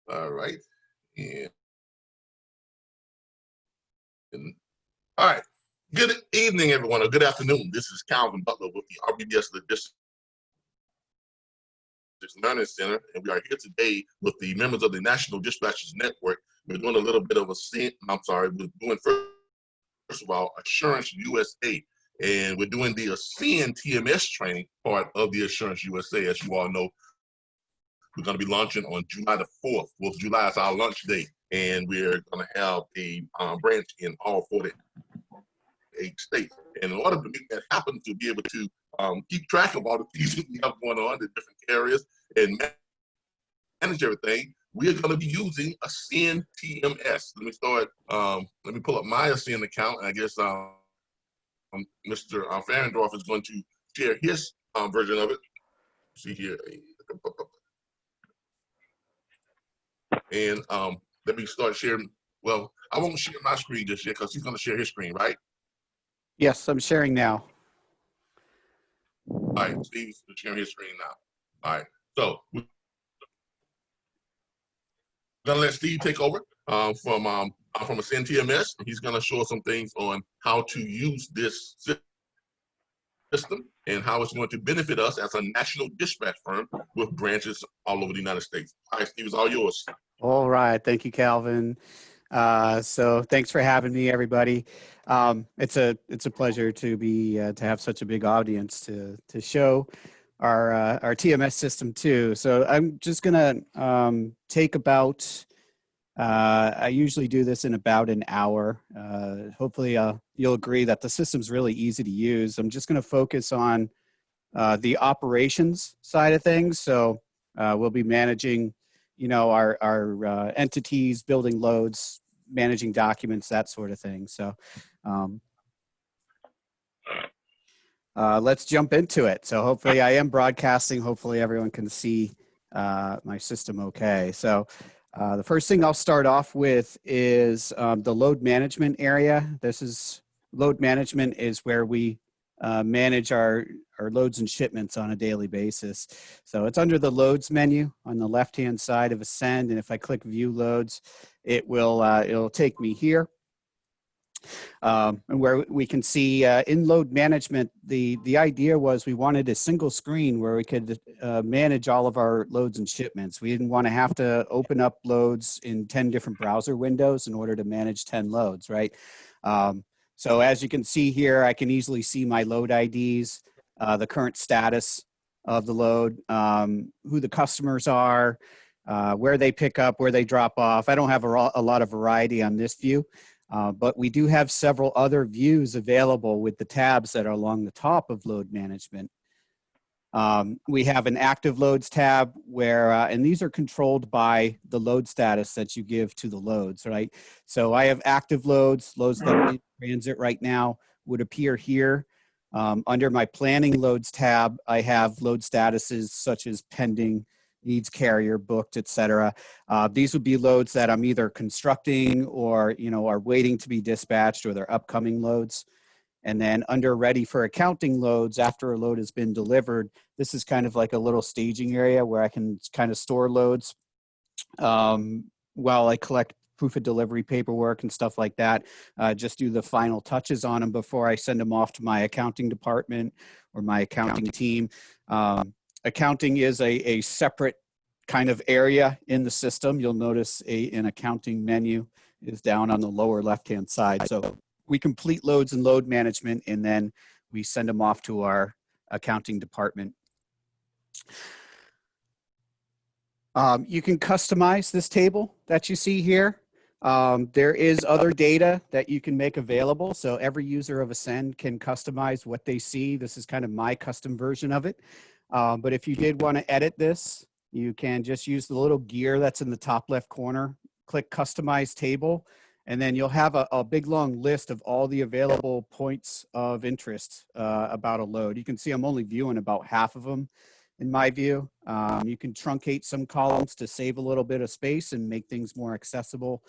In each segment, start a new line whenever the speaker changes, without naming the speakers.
All right. All right. Good evening, everyone, or good afternoon. This is Calvin Butler with the RBBS Logistics Learning Center, and we are here today with the members of the National Dispatchers Network. We're doing a little bit of we're doing first of all, Assurance USA, and we're doing the AscendTMS training part of the Assurance USA. As you all know, we're going to be launching on July the 4th. Well, July is our launch day, and we're going to have a branch in all 48 states. And in order to make that happen, to be able to keep track of all the things that we have going on in different areas and manage everything, we are going to be using AscendTMS. Let me pull up my Ascend account, and I guess Mr. Farendorf is going to share his version of it. See here. And let me start sharing. Well, I won't share my screen just yet because he's going to share his screen, right?
Yes, I'm sharing now.
All right, Steve's sharing his screen now. All right, so we're gonna let Steve take over from AscendTMS. He's gonna show us some things on how to use this system and how it's going to benefit us as a national dispatch firm with branches all over the United States. All right, Steve, it's all yours.
All right, thank you, Calvin. So thanks for having me, everybody. It's a pleasure to be to have such a big audience to show our TMS system too. So I'm just gonna take about I usually do this in about an hour. Hopefully you'll agree that the system's really easy to use. I'm just gonna focus on the operations side of things. So we'll be managing, you know, our entities, building loads, managing documents, that sort of thing. So let's jump into it. So hopefully I am broadcasting. Hopefully everyone can see my system okay. So the first thing I'll start off with is the load management area. Load management is where we manage our loads and shipments on a daily basis. So it's under the loads menu on the left-hand side of Ascend. And if I click view loads, it'll take me here. And where we can see in load management, the idea was we wanted a single screen where we could manage all of our loads and shipments. We didn't want to have to open up loads in 10 different browser windows in order to manage 10 loads, right? So as you can see here, I can easily see my load IDs, the current status of the load, who the customers are, where they pick up, where they drop off. I don't have a lot of variety on this view. But we do have several other views available with the tabs that are along the top of load management. We have an active loads tab where, and these are controlled by the load status that you give to the loads, right? So I have active loads that are in transit right now would appear here. Under my planning loads tab, I have load statuses such as pending, needs carrier, booked, etc. These would be loads that I'm either constructing or, you know, are waiting to be dispatched, or they're upcoming loads. And then under ready for accounting loads, after a load has been delivered, this is kind of like a little staging area where I can kind of store loads while I collect proof of delivery paperwork and stuff like that. Just do the final touches on them before I send them off to my accounting department or my accounting team. Accounting is a separate kind of area in the system. You'll notice an accounting menu is down on the lower left-hand side. So we complete loads and load management, and then we send them off to our accounting department. You can customize this table that you see here. There is other data that you can make available. So every user of Ascend can customize what they see. This is kind of my custom version of it. But if you did want to edit this, you can just use the little gear that's in the top left corner, click customize table, and then you'll have a big long list of all the available points of interest about a load. You can see I'm only viewing about half of them in my view. You can truncate some columns to save a little bit of space and make things more accessible.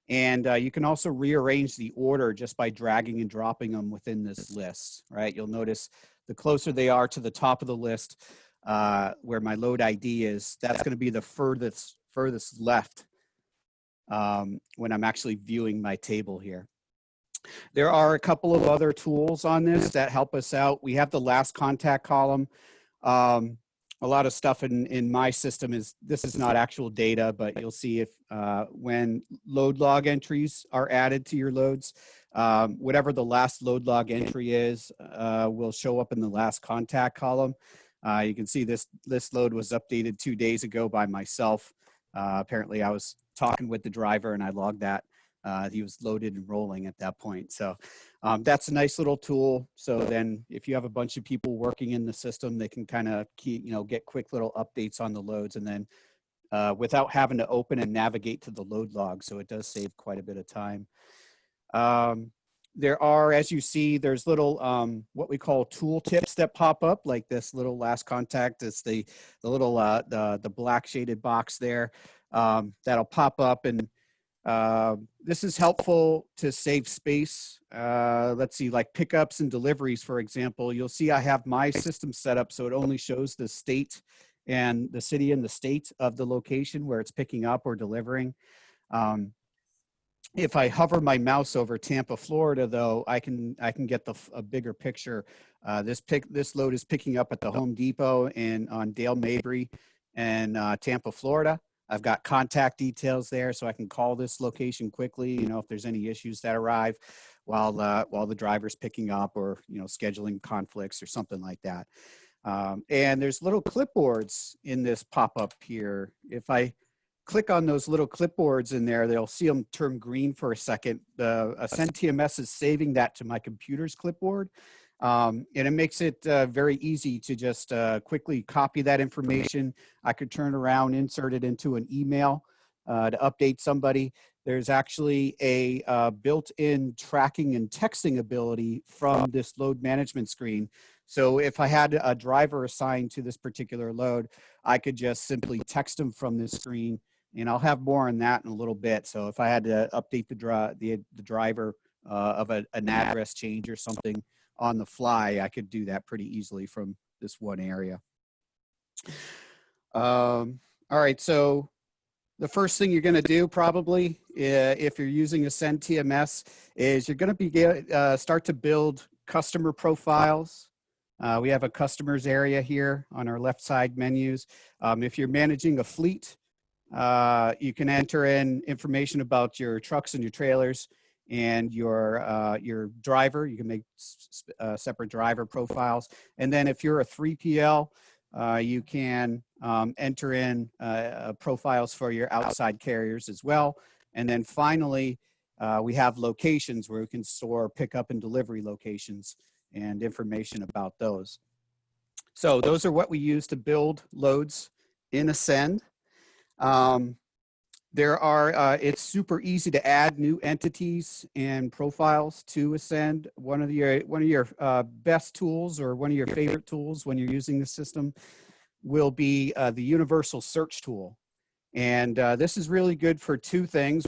And you can also rearrange the order just by dragging and dropping them within this list, right? You'll notice the closer they are to the top of the list, where my load ID is, that's going to be the furthest furthest left when I'm actually viewing my table here. There are a couple of other tools on this that help us out. We have the last contact column. A lot of stuff in my system this is not actual data, but you'll see if when load log entries are added to your loads, whatever the last load log entry is will show up in the last contact column. You can see this load was updated 2 days ago by myself. Apparently I was talking with the driver and I logged that. He was loaded and rolling at that point. So that's a nice little tool. So then if you have a bunch of people working in the system, they can kind of get quick little updates on the loads, and then without having to open and navigate to the load log. So it does save quite a bit of time. There are, as you see, there's little what we call tool tips that pop up, like this little last contact. It's the little the black shaded box there that'll pop up, and this is helpful to save space. Let's see, like pickups and deliveries, for example. You'll see I have my system set up so it only shows the state and the city and the state of the location where it's picking up or delivering. If I hover my mouse over Tampa, Florida, though, I can get a bigger picture. This load is picking up at the Home Depot and on Dale Mabry and Tampa, Florida. I've got contact details there, so I can call this location quickly, if there's any issues that arrive while the driver's picking up, or scheduling conflicts or something like that. And there's little clipboards in this pop-up here. If I click on those little clipboards in there, they'll see them turn green for a second. The AscendTMS is saving that to my computer's clipboard. And it makes it very easy to just quickly copy that information. I could turn around, insert it into an email to update somebody. There's actually a built-in tracking and texting ability from this load management screen. So if I had a driver assigned to this particular load, I could just simply text them from this screen, and I'll have more on that in a little bit. So if I had to update the driver of an address change or something on the fly, I could do that pretty easily from this one area. All right, so the first thing you're going to do probably, if you're using AscendTMS, is you're going to start to build customer profiles. We have a customers area here on our left side menus. If you're managing a fleet, you can enter in information about your trucks and your trailers and your driver. You can make separate driver profiles. And then if you're a 3PL, you can enter in profiles for your outside carriers as well. And then finally, we have locations where we can store pickup and delivery locations and information about those. So those are what we use to build loads in Ascend. It's super easy to add new entities and profiles to Ascend. One of your best tools, or one of your favorite tools when you're using the system, will be the universal search tool. And this is really good for two things,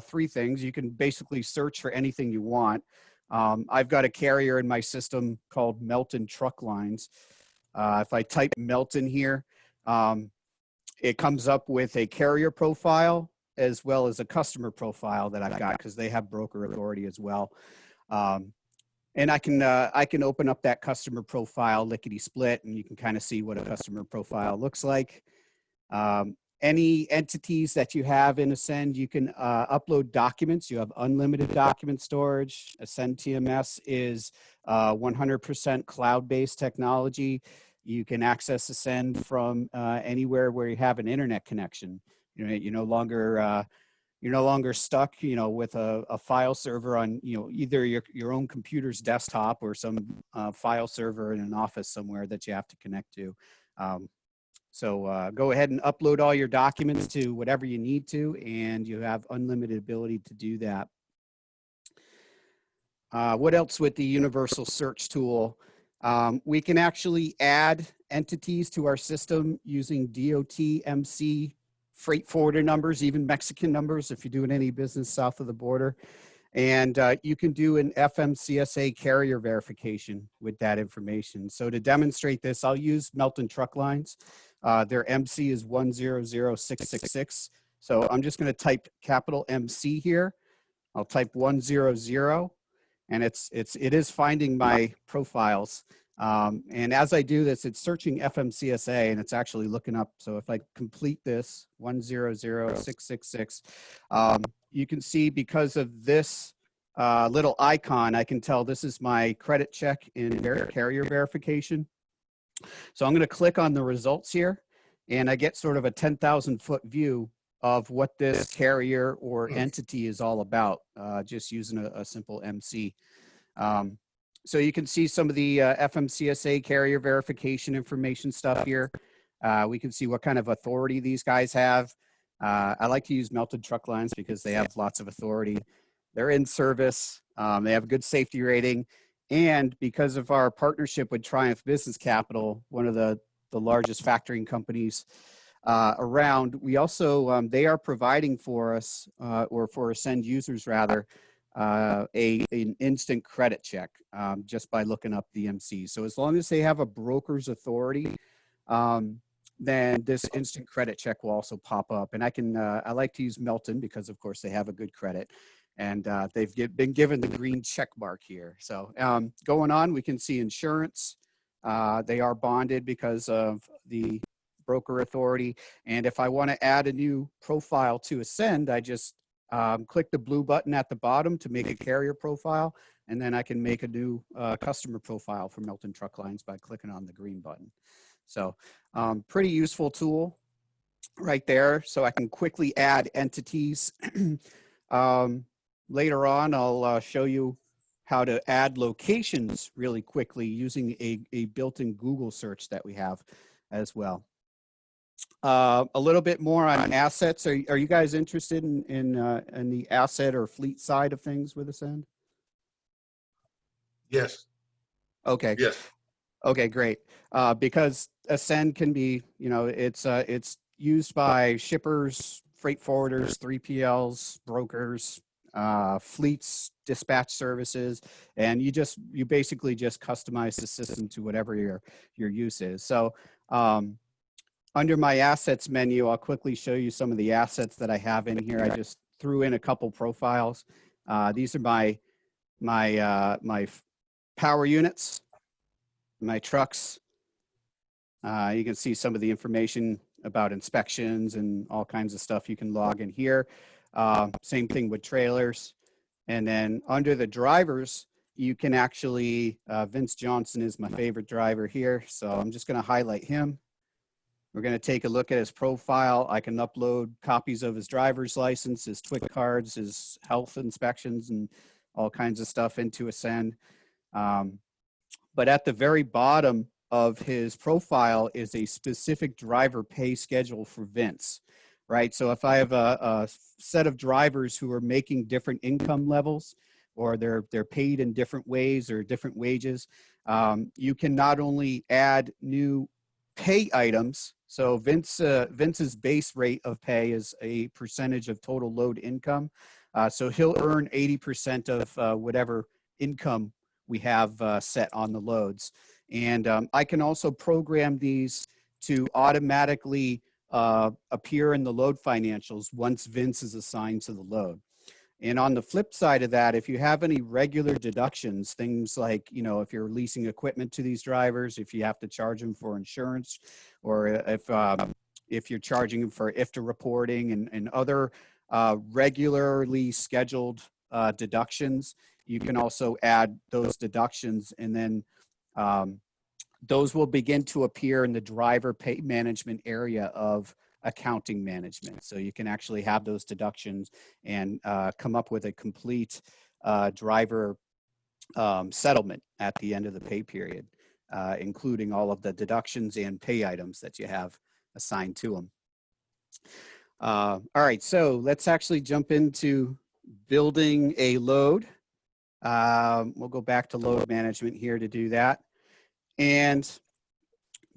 three things. You can basically search for anything you want. I've got a carrier in my system called Melton Truck Lines. If I type Melton here, it comes up with a carrier profile as well as a customer profile that I've got, because they have broker authority as well. And I can open up that customer profile lickety split, and you can kind of see what a customer profile looks like. Any entities that you have in Ascend, you can upload documents. You have unlimited document storage. AscendTMS is 100% cloud-based technology. You can access Ascend from anywhere where you have an internet connection. You're no longer stuck, with a file server on, either your own computer's desktop or some file server in an office somewhere that you have to connect to. So go ahead and upload all your documents to whatever you need to, and you have unlimited ability to do that. What else with the universal search tool? We can actually add entities to our system using DOT-MC freight forwarder numbers, even Mexican numbers, if you're doing any business south of the border. And you can do an FMCSA carrier verification with that information. So to demonstrate this, I'll use Melton Truck Lines. Their MC is 100666. So I'm just going to type capital MC here. I'll type 100, and it is finding my profiles. And as I do this, it's searching FMCSA, and it's actually looking up. So if I complete this 100666, you can see because of this little icon, I can tell this is my credit check in carrier verification. So I'm going to click on the results here, and I get sort of a 10,000-foot view of what this carrier or entity is all about, just using a simple MC. So you can see some of the FMCSA carrier verification information stuff here. We can see what kind of authority these guys have. I like to use Melted Truck Lines because they have lots of authority. They're in service. They have a good safety rating. And because of our partnership with Triumph Business Capital, one of the largest factoring companies around, we also, they are providing for us, or for Ascend users rather, an instant credit check just by looking up the MC. So as long as they have a broker's authority, then this instant credit check will also pop up. And I like to use Melton because of course they have a good credit, and they've been given the green check mark here. So going on, we can see insurance. They are bonded because of the broker authority. And if I want to add a new profile to Ascend, I just click the blue button at the bottom to make a carrier profile, and then I can make a new customer profile for Melton Truck Lines by clicking on the green button. So pretty useful tool right there. So I can quickly add entities. Later on, I'll show you how to add locations really quickly using a built-in Google search that we have as well. A little bit more on assets. Are you guys interested in the asset or fleet side of things with Ascend?
Yes.
Okay.
Yes.
Okay, great. Because Ascend can be, it's used by shippers, freight forwarders, 3PLs, brokers, fleets, dispatch services, and you basically just customize the system to whatever your use is. So under my assets menu, I'll quickly show you some of the assets that I have in here. I just threw in a couple profiles. These are my power units, my trucks. You can see some of the information about inspections and all kinds of stuff you can log in here. Same thing with trailers. And then under the drivers, you can actually, Vince Johnson is my favorite driver here. So I'm just going to highlight him. We're going to take a look at his profile. I can upload copies of his driver's license, his TWIC cards, his health inspections, and all kinds of stuff into Ascend. But at the very bottom of his profile is a specific driver pay schedule for Vince, right? So if I have a set of drivers who are making different income levels, or they're paid in different ways or different wages, you can not only add new pay items. So Vince's base rate of pay is a percentage of total load income. So he'll earn 80% of whatever income we have set on the loads. And I can also program these to automatically appear in the load financials once Vince is assigned to the load. And on the flip side of that, if you have any regular deductions, things like, if you're leasing equipment to these drivers, if you have to charge them for insurance, or if you're charging them for IFTA reporting and other regularly scheduled deductions, you can also add those deductions, and then those will begin to appear in the driver pay management area of accounting management. So you can actually have those deductions and come up with a complete driver settlement at the end of the pay period, including all of the deductions and pay items that you have assigned to them. All right, so let's actually jump into building a load. We'll go back to load management here to do that. And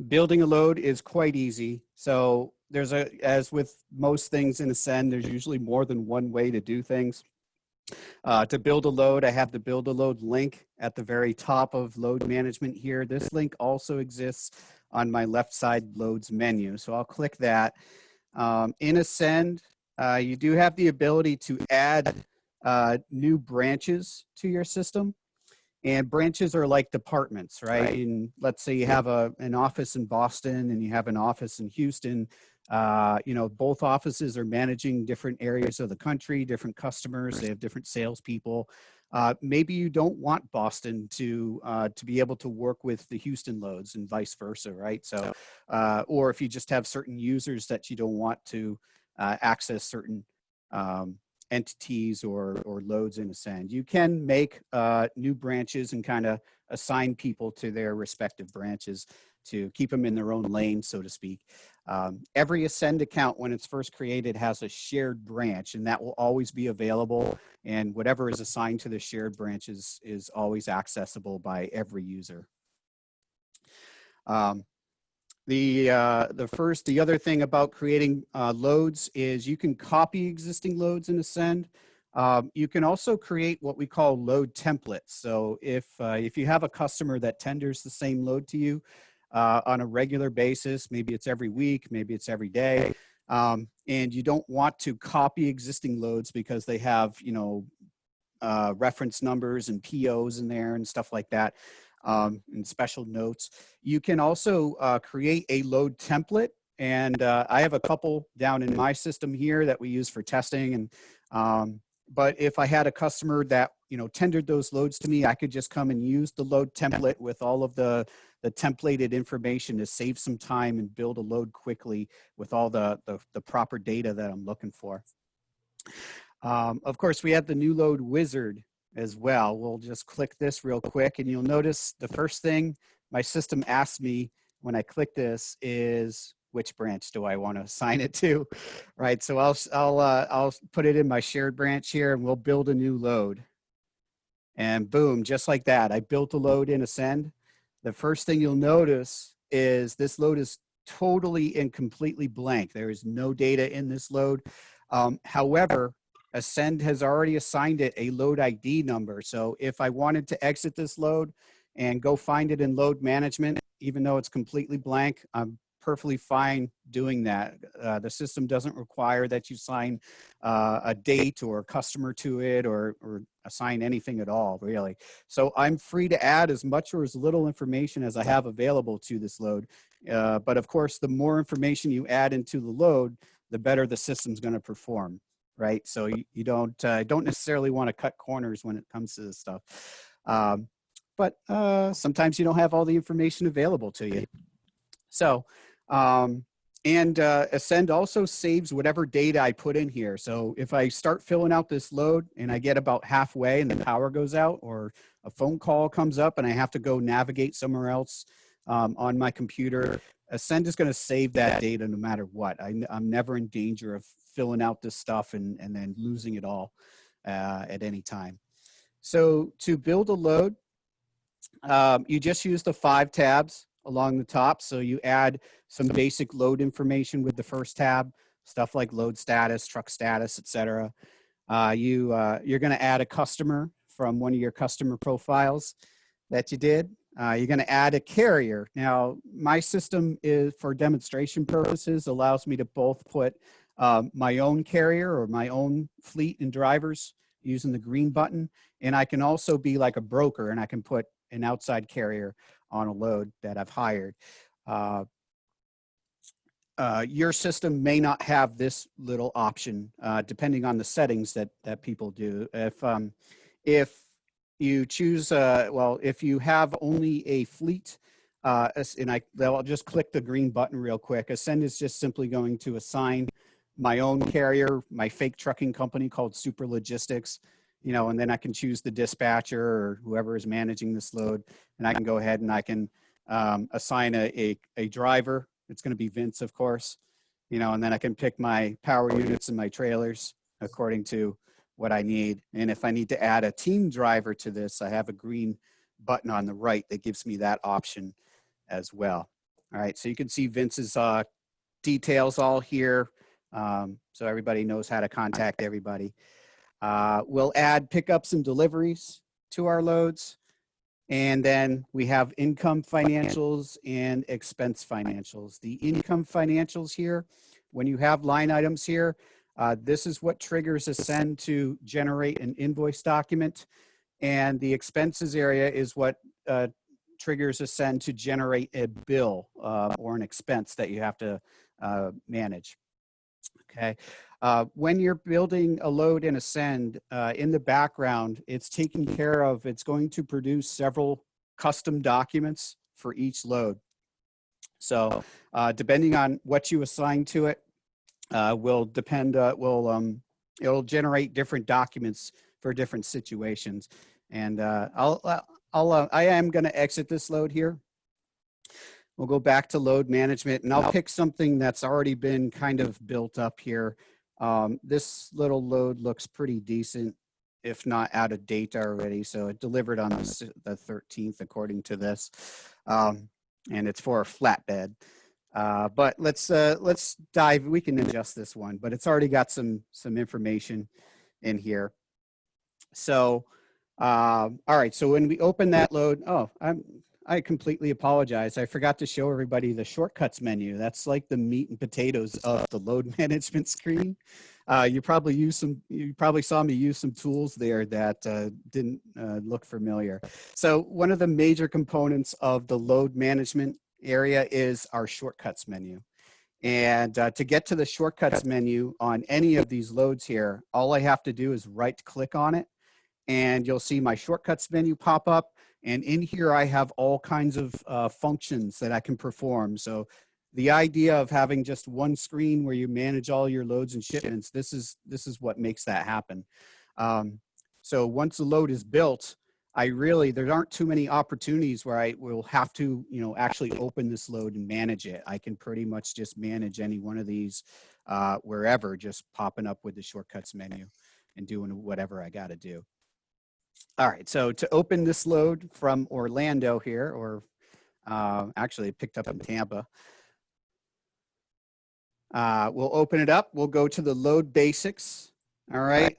building a load is quite easy. So as with most things in Ascend, there's usually more than one way to do things. To build a load, I have the build a load link at the very top of load management here. This link also exists on my left side loads menu. So I'll click that. In Ascend, you do have the ability to add new branches to your system. And branches are like departments, right? And let's say you have an office in Boston and you have an office in Houston. You know, both offices are managing different areas of the country, different customers. They have different salespeople. Maybe you don't want Boston to be able to work with the Houston loads and vice versa, right? So, or if you just have certain users that you don't want to access certain entities or loads in Ascend, you can make new branches and kind of assign people to their respective branches to keep them in their own lane, so to speak. Every Ascend account, when it's first created, has a shared branch, and that will always be available. And whatever is assigned to the shared branches is always accessible by every user. The other thing about creating loads is you can copy existing loads in Ascend. You can also create what we call load templates. So if you have a customer that tenders the same load to you on a regular basis, maybe it's every week, maybe it's every day, and you don't want to copy existing loads because they have, you know, reference numbers and POs in there and stuff like that, and special notes. You can also create a load template, and I have a couple down in my system here that we use for testing. And but if I had a customer that, you know, tendered those loads to me, I could just come and use the load template with all of the templated information to save some time and build a load quickly with all the proper data that I'm looking for. Of course, we have the new load wizard as well. We'll just click this real quick, and you'll notice the first thing my system asks me when I click this is, which branch do I want to assign it to, right? So I'll put it in my shared branch here, and we'll build a new load. And boom, just like that, I built a load in Ascend. The first thing you'll notice is this load is totally and completely blank. There is no data in this load. However, Ascend has already assigned it a load ID number. So if I wanted to exit this load and go find it in load management, even though it's completely blank, I'm perfectly fine doing that. The system doesn't require that you assign a date or a customer to it or assign anything at all, really. So I'm free to add as much or as little information as I have available to this load. But of course, the more information you add into the load, the better the system's going to perform, right? So you don't necessarily want to cut corners when it comes to this stuff. But sometimes you don't have all the information available to you. So, Ascend also saves whatever data I put in here. So if I start filling out this load and I get about halfway and the power goes out, or a phone call comes up and I have to go navigate somewhere else on my computer, Ascend is going to save that data no matter what. I'm never in danger of filling out this stuff and then losing it all at any time. So to build a load, you just use the 5 tabs along the top. So you add some basic load information with the first tab, stuff like load status, truck status, etc. You're going to add a customer from one of your customer profiles that you did. You're going to add a carrier. Now, my system is, for demonstration purposes, allows me to both put my own carrier or my own fleet and drivers using the green button, and I can also be like a broker, and I can put an outside carrier on a load that I've hired. Your system may not have this little option, depending on the settings that people do. If you choose, well, if you have only a fleet, and I'll just click the green button real quick. Ascend is just simply going to assign my own carrier, my fake trucking company called Super Logistics, you know, and then I can choose the dispatcher or whoever is managing this load, and I can go ahead and I can assign a driver. It's going to be Vince, of course, you know, and then I can pick my power units and my trailers according to what I need. And if I need to add a team driver to this, I have a green button on the right that gives me that option as well. All right, so you can see Vince's details all here, so everybody knows how to contact everybody. We'll add pickups and deliveries to our loads. And then we have income financials and expense financials. The income financials here, when you have line items here, this is what triggers Ascend to generate an invoice document. And the expenses area is what triggers Ascend to generate a bill or an expense that you have to manage. Okay. When you're building a load in Ascend, in the background, it's taken care of. It's going to produce several custom documents for each load. So depending on what you assign to it, it'll generate different documents for different situations. And I am going to exit this load here. We'll go back to load management, and I'll pick something that's already been kind of built up here. This little load looks pretty decent, if not out of date already. So it delivered on the 13th, according to this, and it's for a flatbed. But let's dive. We can adjust this one, but it's already got some information in here. So, all right. So when we open that load, I completely apologize. I forgot to show everybody the shortcuts menu. That's like the meat and potatoes of the load management screen. You probably saw me use some tools there that didn't look familiar. So one of the major components of the load management area is our shortcuts menu. And to get to the shortcuts menu on any of these loads here, all I have to do is right click on it, and you'll see my shortcuts menu pop up. And in here, I have all kinds of functions that I can perform. So the idea of having just one screen where you manage all your loads and shipments, this is what makes that happen. So once the load is built, there aren't too many opportunities where I will have to, actually open this load and manage it. I can pretty much just manage any one of these wherever, just popping up with the shortcuts menu and doing whatever I got to do. All right, so to open this load from Orlando here, or actually it picked up in Tampa, we'll open it up. We'll go to the load basics. All right.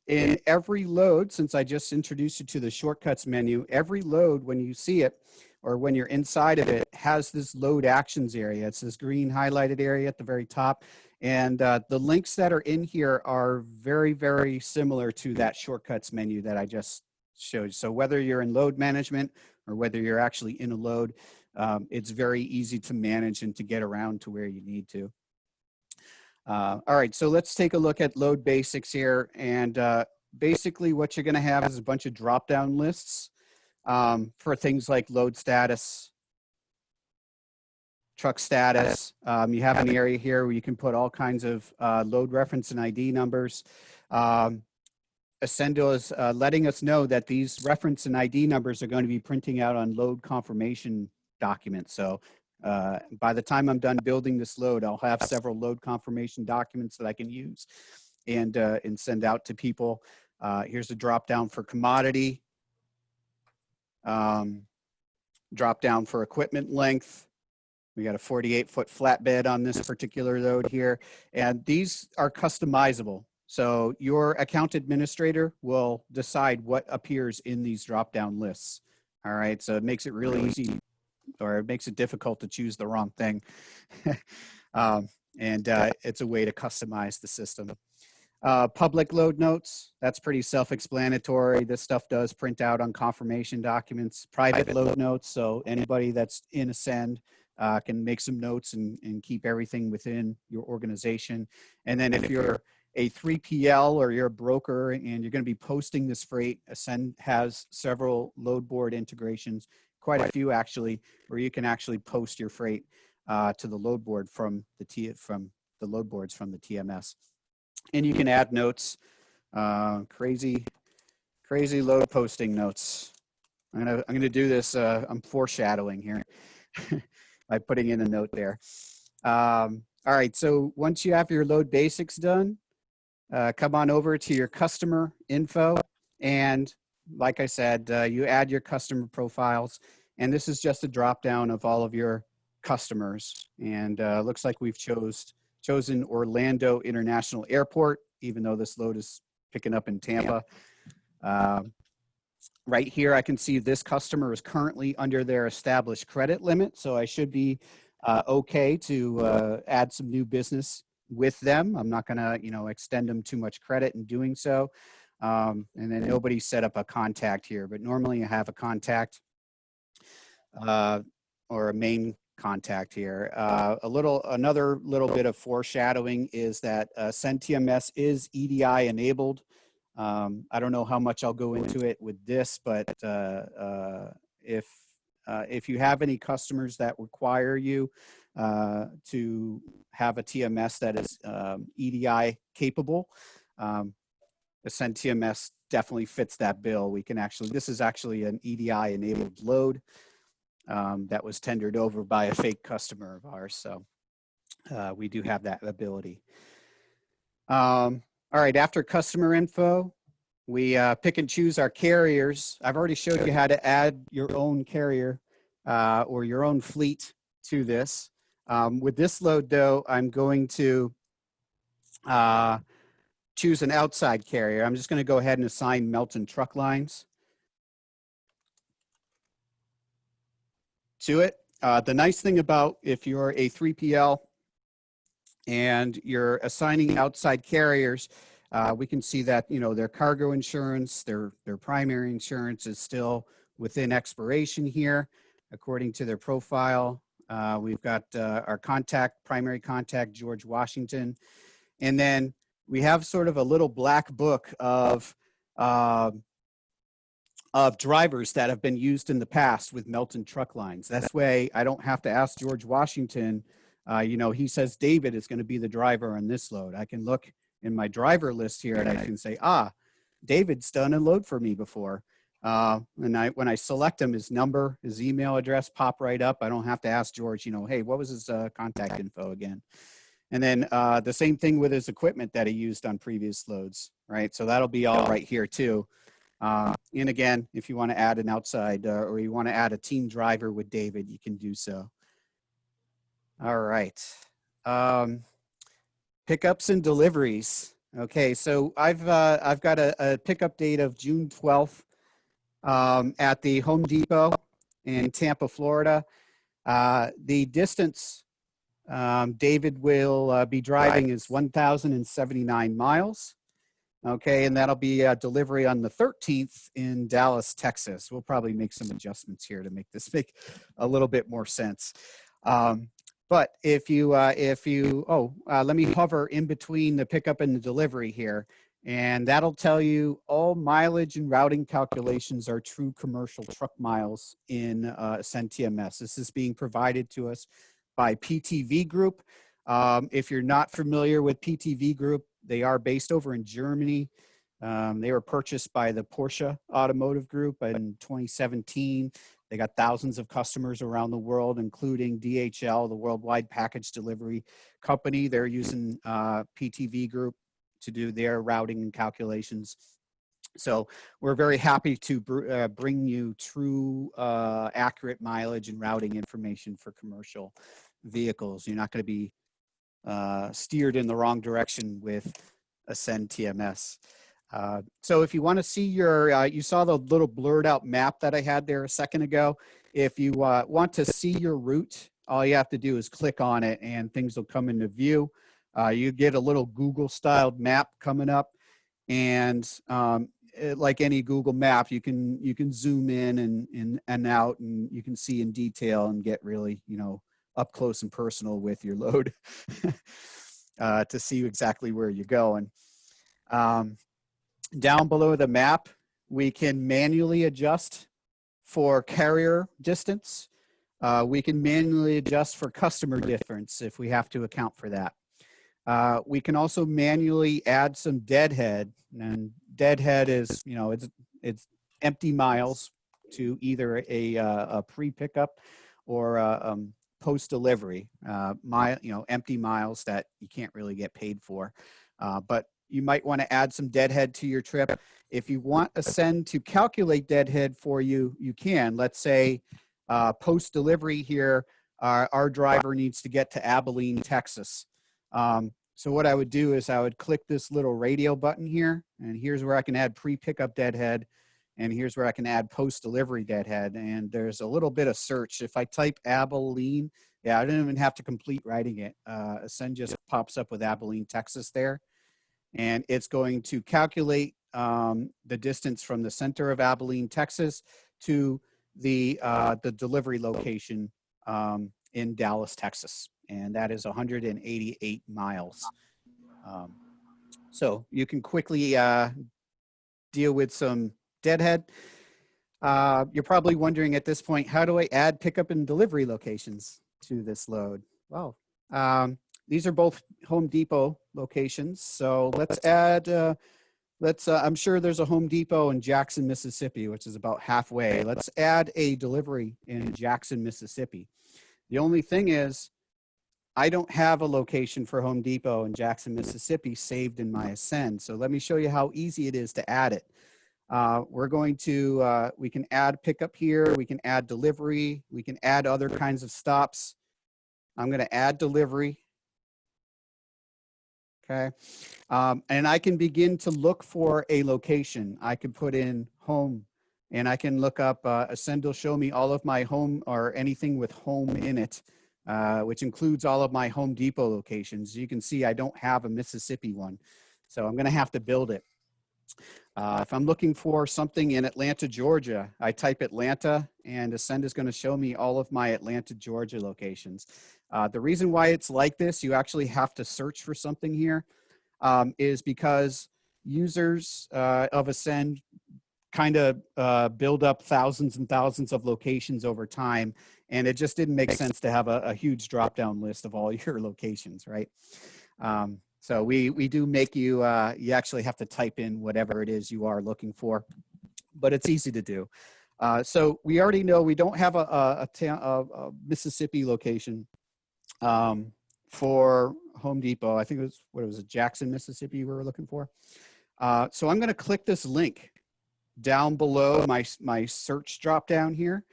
In every load, since I just introduced you to the shortcuts menu, every load, when you see it or when you're inside of it, has this load actions area. It's this green highlighted area at the very top. And the links that are in here are very, very similar to that shortcuts menu that I just showed. So whether you're in load management or whether you're actually in a load, it's very easy to manage and to get around to where you need to. All right, so let's take a look at load basics here. And basically what you're gonna have is a bunch of drop-down lists for things like load status, truck status. You have an area here where you can put all kinds of load reference and ID numbers. Ascendo is letting us know that these reference and ID numbers are going to be printing out on load confirmation documents. So by the time I'm done building this load, I'll have several load confirmation documents that I can use and send out to people. Here's a drop down for commodity, drop down for equipment length. We got a 48-foot flatbed on this particular load here, and these are customizable. So your account administrator will decide what appears in these drop-down lists. All right, so it makes it really easy, or it makes it difficult to choose the wrong thing. It's a way to customize the system. Public load notes, that's pretty self-explanatory. This stuff does print out on confirmation documents. Private load notes, so anybody that's in Ascend can make some notes and keep everything within your organization. And then if you're a 3PL or you're a broker and you're going to be posting this freight, Ascend has several load board integrations, quite a few actually, where you can actually post your freight to the load board from the load boards from the TMS. And you can add notes, crazy load posting notes. I'm gonna do this. I'm foreshadowing here by putting in a note there. All right, so once you have your load basics done, come on over to your customer info, and like I said, you add your customer profiles, and this is just a drop down of all of your customers. And looks like we've chosen Orlando International Airport, even though this load is picking up in Tampa. Right here, I can see this customer is currently under their established credit limit, so I should be okay to add some new business with them. I'm not going to, extend them too much credit in doing so. And then nobody set up a contact here, but normally I have a contact or a main contact here. Another little bit of foreshadowing is that AscendTMS is EDI enabled. I don't know how much I'll go into it with this, but if you have any customers that require you to have a TMS that is EDI capable, AscendTMS definitely fits that bill. We can actually, this is actually an EDI enabled load that was tendered over by a fake customer of ours. So we do have that ability. All right, after customer info, we pick and choose our carriers. I've already showed you how to add your own carrier or your own fleet to this. With this load though, I'm going to choose an outside carrier. I'm just going to go ahead and assign Melton Truck Lines to it. The nice thing about if you're a 3PL and you're assigning outside carriers, we can see that, their cargo insurance, their primary insurance is still within expiration here, according to their profile. We've got our primary contact, George Washington. And then we have sort of a little black book of drivers that have been used in the past with Melton Truck Lines. That's way I don't have to ask George Washington. He says David is going to be the driver on this load. I can look in my driver list here and I can say, David's done a load for me before. And when I select him, his number, his email address pop right up. I don't have to ask George, hey, what was his contact info again? And then the same thing with his equipment that he used on previous loads, right? So that'll be all right here too. And again, if you want to add an outside or you want to add a team driver with David, you can do so. All right. Pickups and deliveries. Okay, so I've got a pickup date of June 12th at the Home Depot in Tampa, Florida. The distance David will be driving is 1,079 miles. Okay, and that'll be a delivery on the 13th in Dallas, Texas. We'll probably make some adjustments here to make this make a little bit more sense. But let me hover in between the pickup and the delivery here, and that'll tell you all mileage and routing calculations are true commercial truck miles in AscendTMS. This is being provided to us by PTV Group. If you're not familiar with PTV Group, they are based over in Germany. They were purchased by the Porsche Automotive Group in 2017. They got thousands of customers around the world, including DHL, the Worldwide Package Delivery Company. They're using PTV Group to do their routing and calculations. So we're very happy to bring you true, accurate mileage and routing information for commercial vehicles. You're not going to be steered in the wrong direction with AscendTMS. So if you want to see you saw the little blurred out map that I had there a second ago. If you want to see your route, all you have to do is click on it and things will come into view. You get a little Google styled map coming up, and like any Google map, you can zoom in and out, and you can see in detail and get really, up close and personal with your load to see exactly where you're going. Down below the map, we can manually adjust for carrier distance. We can manually adjust for customer difference if we have to account for that. We can also manually add some deadhead, and deadhead is, it's empty miles to either a pre-pickup or post-delivery, empty miles that you can't really get paid for. But you might want to add some deadhead to your trip. If you want Ascend to calculate deadhead for you, you can. Let's say post-delivery here, our driver needs to get to Abilene, Texas. So what I would do is I would click this little radio button here, and here's where I can add pre-pickup deadhead. And here's where I can add post-delivery deadhead. And there's a little bit of search. If I type Abilene, yeah, I didn't even have to complete writing it. Ascend just pops up with Abilene, Texas there. And it's going to calculate the distance from the center of Abilene, Texas to the delivery location in Dallas, Texas. And that is 188 miles. So you can quickly deal with some deadhead. You're probably wondering at this point, how do I add pickup and delivery locations to this load? Well, these are both Home Depot locations. So let's add, I'm sure there's a Home Depot in Jackson, Mississippi, which is about halfway. Let's add a delivery in Jackson, Mississippi. The only thing is, I don't have a location for Home Depot in Jackson, Mississippi saved in my Ascend. So let me show you how easy it is to add it. We're going to, we can add pickup here. We can add delivery. We can add other kinds of stops. I'm going to add delivery. Okay. And I can begin to look for a location. I can put in home and I can look up, Ascend will show me all of my home or anything with home in it, which includes all of my Home Depot locations. You can see I don't have a Mississippi one. So I'm going to have to build it. If I'm looking for something in Atlanta, Georgia, I type Atlanta and Ascend is going to show me all of my Atlanta, Georgia locations. The reason why it's like this, you actually have to search for something here, is because users of Ascend kind of build up thousands and thousands of locations over time. And it just didn't make sense to have a huge drop-down list of all your locations, right? So we do make you, you actually have to type in whatever it is you are looking for, but it's easy to do. So we already know we don't have a Mississippi location for Home Depot. I think it was, what was it, Jackson, Mississippi we were looking for. So I'm going to click this link down below my search drop down here.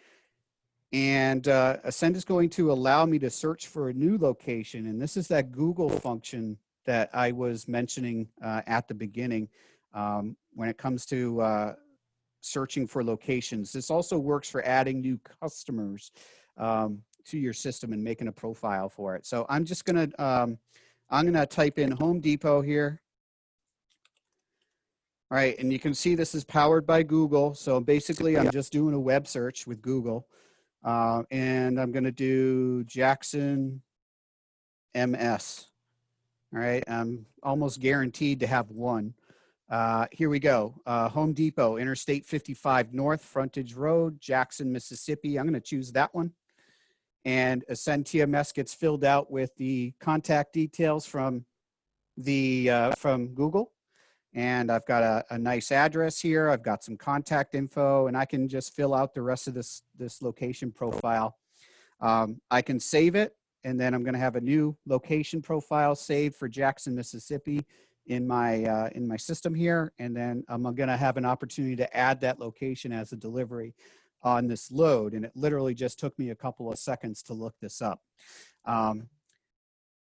And Ascend is going to allow me to search for a new location. And this is that Google function that I was mentioning at the beginning when it comes to searching for locations. This also works for adding new customers to your system and making a profile for it. So I'm just gonna, I'm gonna type in Home Depot here. All right, and you can see this is powered by Google. So basically I'm just doing a web search with Google. And I'm gonna do Jackson MS. All right, I'm almost guaranteed to have one. Here we go. Home Depot, Interstate 55 North, Frontage Road, Jackson, Mississippi. I'm going to choose that one. And AscendTMS gets filled out with the contact details from Google. And I've got a nice address here. I've got some contact info, and I can just fill out the rest of this location profile. I can save it. And then I'm going to have a new location profile saved for Jackson, Mississippi in my system here. And then I'm going to have an opportunity to add that location as a delivery on this load. And it literally just took me a couple of seconds to look this up.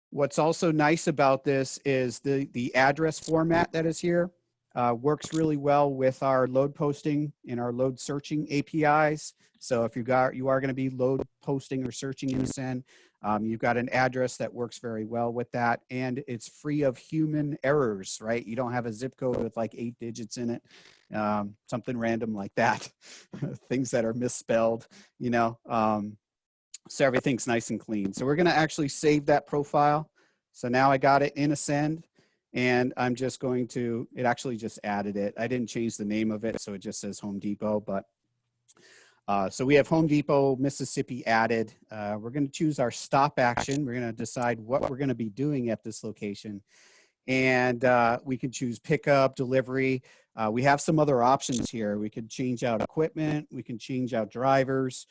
What's also nice about this is the address format that is here works really well with our load posting and our load searching APIs. So if you are going to be load posting or searching in Ascend, you've got an address that works very well with that, and it's free of human errors, right? You don't have a zip code with like 8 digits in it, something random like that, things that are misspelled, you know. So everything's nice and clean. So we're going to actually save that profile. So now I got it in Ascend, and I'm just going to, it actually just added it. I didn't change the name of it, so it just says Home Depot, but so we have Home Depot, Mississippi added. We're going to choose our stop action. We're going to decide what we're going to be doing at this location. And we can choose pickup, delivery. We have some other options here. We could change out equipment. We can change out drivers.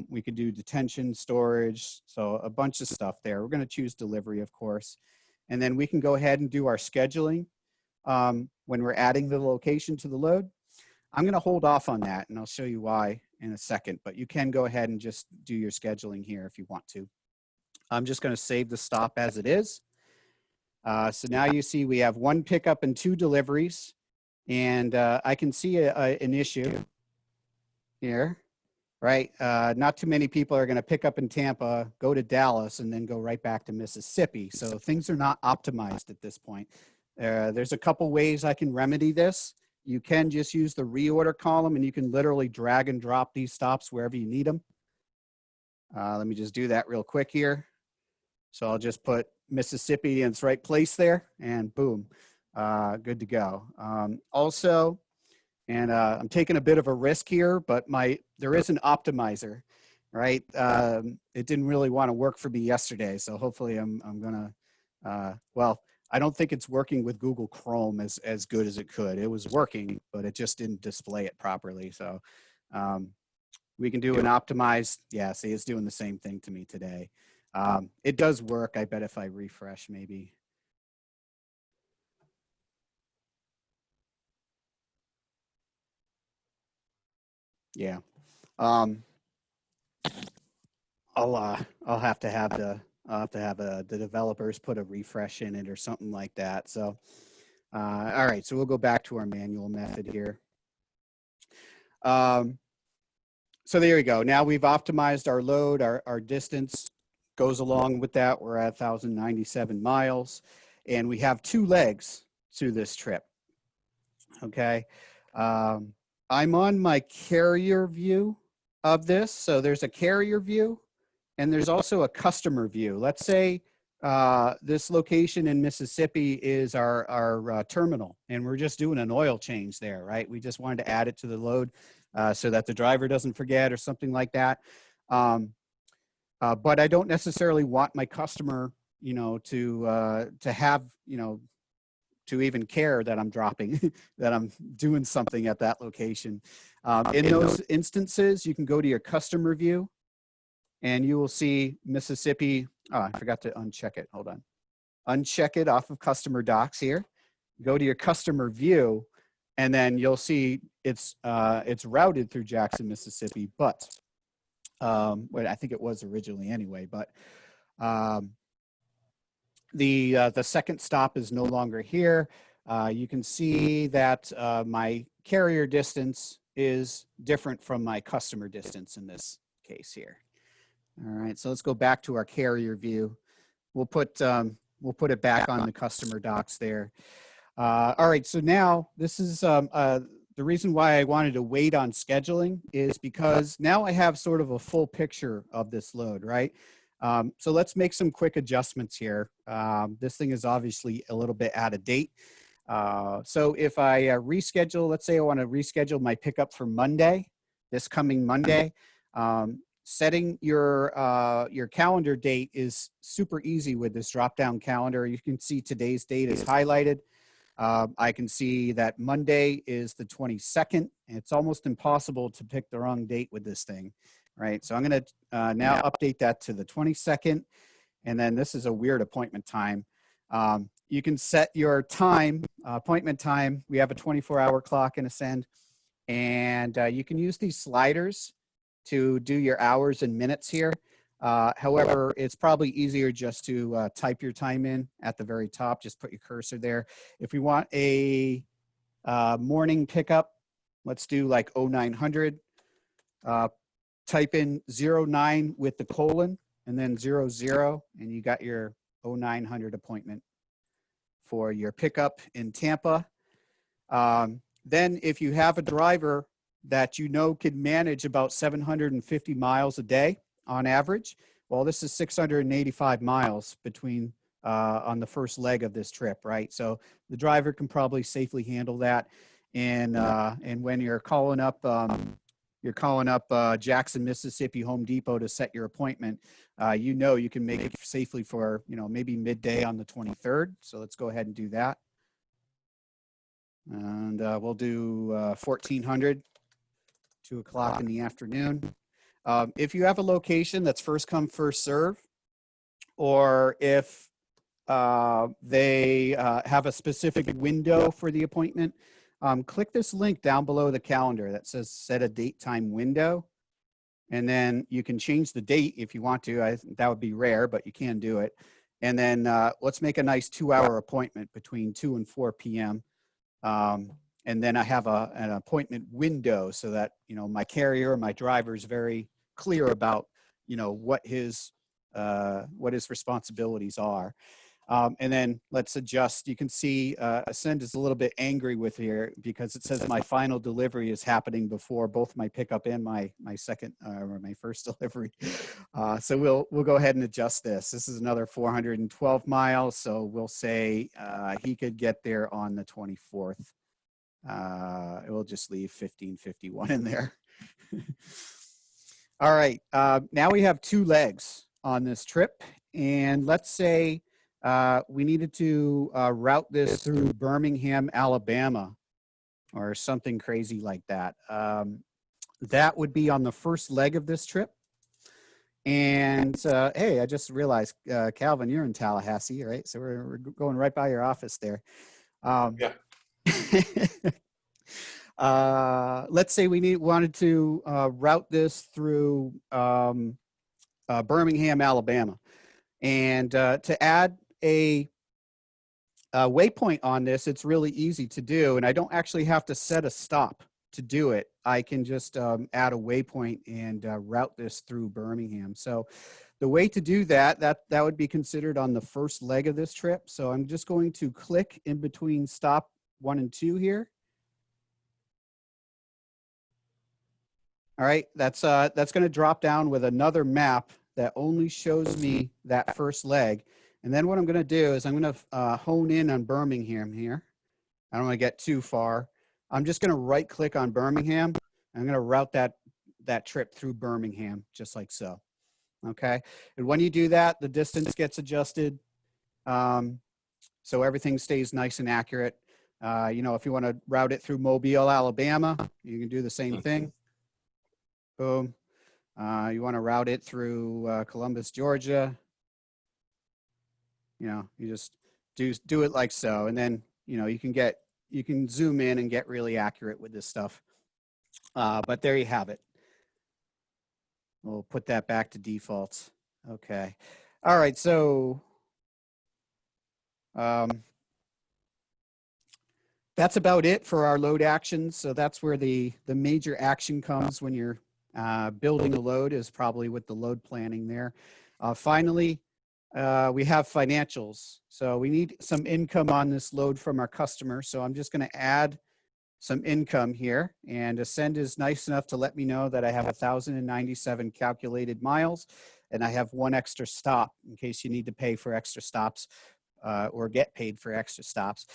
We could do detention, storage. So a bunch of stuff there. We're going to choose delivery, of course. And then we can go ahead and do our scheduling when we're adding the location to the load. I'm going to hold off on that, and I'll show you why in a second, but you can go ahead and just do your scheduling here if you want to. I'm just going to save the stop as it is. So now you see we have 1 pickup and 2 deliveries. and I can see an issue here, right? Not too many people are going to pick up in Tampa, go to Dallas, and then go right back to Mississippi. So things are not optimized at this point. There's a couple ways I can remedy this. You can just use the reorder column, and you can literally drag and drop these stops wherever you need them. Let me just do that real quick here. So I'll just put Mississippi in its right place there, and boom, good to go. Also, and I'm taking a bit of a risk here, but there is an optimizer, right? It didn't really want to work for me yesterday, so hopefully I'm gonna, well, I don't think it's working with Google Chrome as good as it could. It was working, but it just didn't display it properly. So we can do an optimized, yeah, see, it's doing the same thing to me today. It does work, I bet, if I refresh maybe. Yeah. I'll have to have the developers put a refresh in it or something like that. So, all right, so we'll go back to our manual method here. So there we go. Now we've optimized our load, our distance goes along with that. We're at 1,097 miles, and we have 2 legs to this trip. Okay. I'm on my carrier view of this. So there's a carrier view and there's also a customer view. Let's say this location in Mississippi is our terminal, and we're just doing an oil change there, right? We just wanted to add it to the load so that the driver doesn't forget or something like that. But I don't necessarily want my customer, you know, to have, you know, to even care that I'm dropping, that I'm doing something at that location. In those instances, you can go to your customer view and you will see Mississippi. Oh, I forgot to uncheck it. Hold on. Uncheck it off of customer docs here. Go to your customer view, and then you'll see it's routed through Jackson, Mississippi, but well, I think it was originally anyway, but the second stop is no longer here. You can see that my carrier distance is different from my customer distance in this case here. All right, so let's go back to our carrier view. We'll put it back on the customer docs there. All right, so now this is the reason why I wanted to wait on scheduling is because now I have sort of a full picture of this load, right? So let's make some quick adjustments here. This thing is obviously a little bit out of date. So if I reschedule, let's say I want to reschedule my pickup for Monday, this coming Monday, setting your calendar date is super easy with this drop-down calendar. You can see today's date is highlighted. I can see that Monday is the 22nd. It's almost impossible to pick the wrong date with this thing, right? So I'm going to now update that to the 22nd. And then this is a weird appointment time. You can set your time, appointment time. We have a 24-hour clock in Ascend. And you can use these sliders to do your hours and minutes here. However, it's probably easier just to type your time in at the very top. Just put your cursor there. If we want a morning pickup, let's do like 0900. Type in 09 with the colon and then 00, and you got your 0900 appointment for your pickup in Tampa. Then if you have a driver that you know can manage about 750 miles a day on average, well, this is 685 miles between on the first leg of this trip, right? So the driver can probably safely handle that. And when you're calling up Jackson, Mississippi Home Depot to set your appointment, you know you can make it safely for, you know, maybe midday on the 23rd. So let's go ahead and do that. And we'll do 1400, 2 o'clock in the afternoon. If you have a location that's first come, first serve, or if they have a specific window for the appointment, click this link down below the calendar that says set a date time window. And then you can change the date if you want to. That would be rare, but you can do it. And then let's make a nice 2-hour appointment between 2 and 4 p.m. and then I have an appointment window so that, you know, my carrier or my driver is very clear about, you know, what his responsibilities are. And then let's adjust. You can see Ascend is a little bit angry with here because it says my final delivery is happening before both my pickup and my second or my first delivery. So we'll go ahead and adjust this. This is another 412 miles. So we'll say he could get there on the 24th. We'll just leave 1551 in there. All right. Now we have 2 legs on this trip, and let's say we needed to route this through Birmingham, Alabama, or something crazy like that. That would be on the first leg of this trip. And hey, I just realized, Calvin, you're in Tallahassee, right? So we're going right by your office there.
Yeah.
Let's say we wanted to route this through Birmingham, Alabama. And to add a waypoint on this, it's really easy to do. And I don't actually have to set a stop to do it. I can just add a waypoint and route this through Birmingham. So the way to do that would be considered on the first leg of this trip. So I'm just going to click in between stop 1 and 2 here. All right, that's going to drop down with another map that only shows me that first leg. And then what I'm going to do is I'm going to hone in on Birmingham here. I don't want to get too far. I'm just going to right click on Birmingham. I'm going to route that trip through Birmingham, just like so. Okay. And when you do that, the distance gets adjusted. So everything stays nice and accurate. You know, if you want to route it through Mobile, Alabama, you can do the same thing. Boom. You want to route it through Columbus, Georgia. You know, you just do it like so. And then, you know, you can zoom in and get really accurate with this stuff. But there you have it. We'll put that back to default. Okay. All right. So that's about it for our load actions. So that's where the major action comes when you're building a load, is probably with the load planning there. Finally, we have financials. So we need some income on this load from our customer. So I'm just going to add some income here, and Ascend is nice enough to let me know that I have 1,097 calculated miles, and I have 1 extra stop in case you need to pay for extra stops or get paid for extra stops.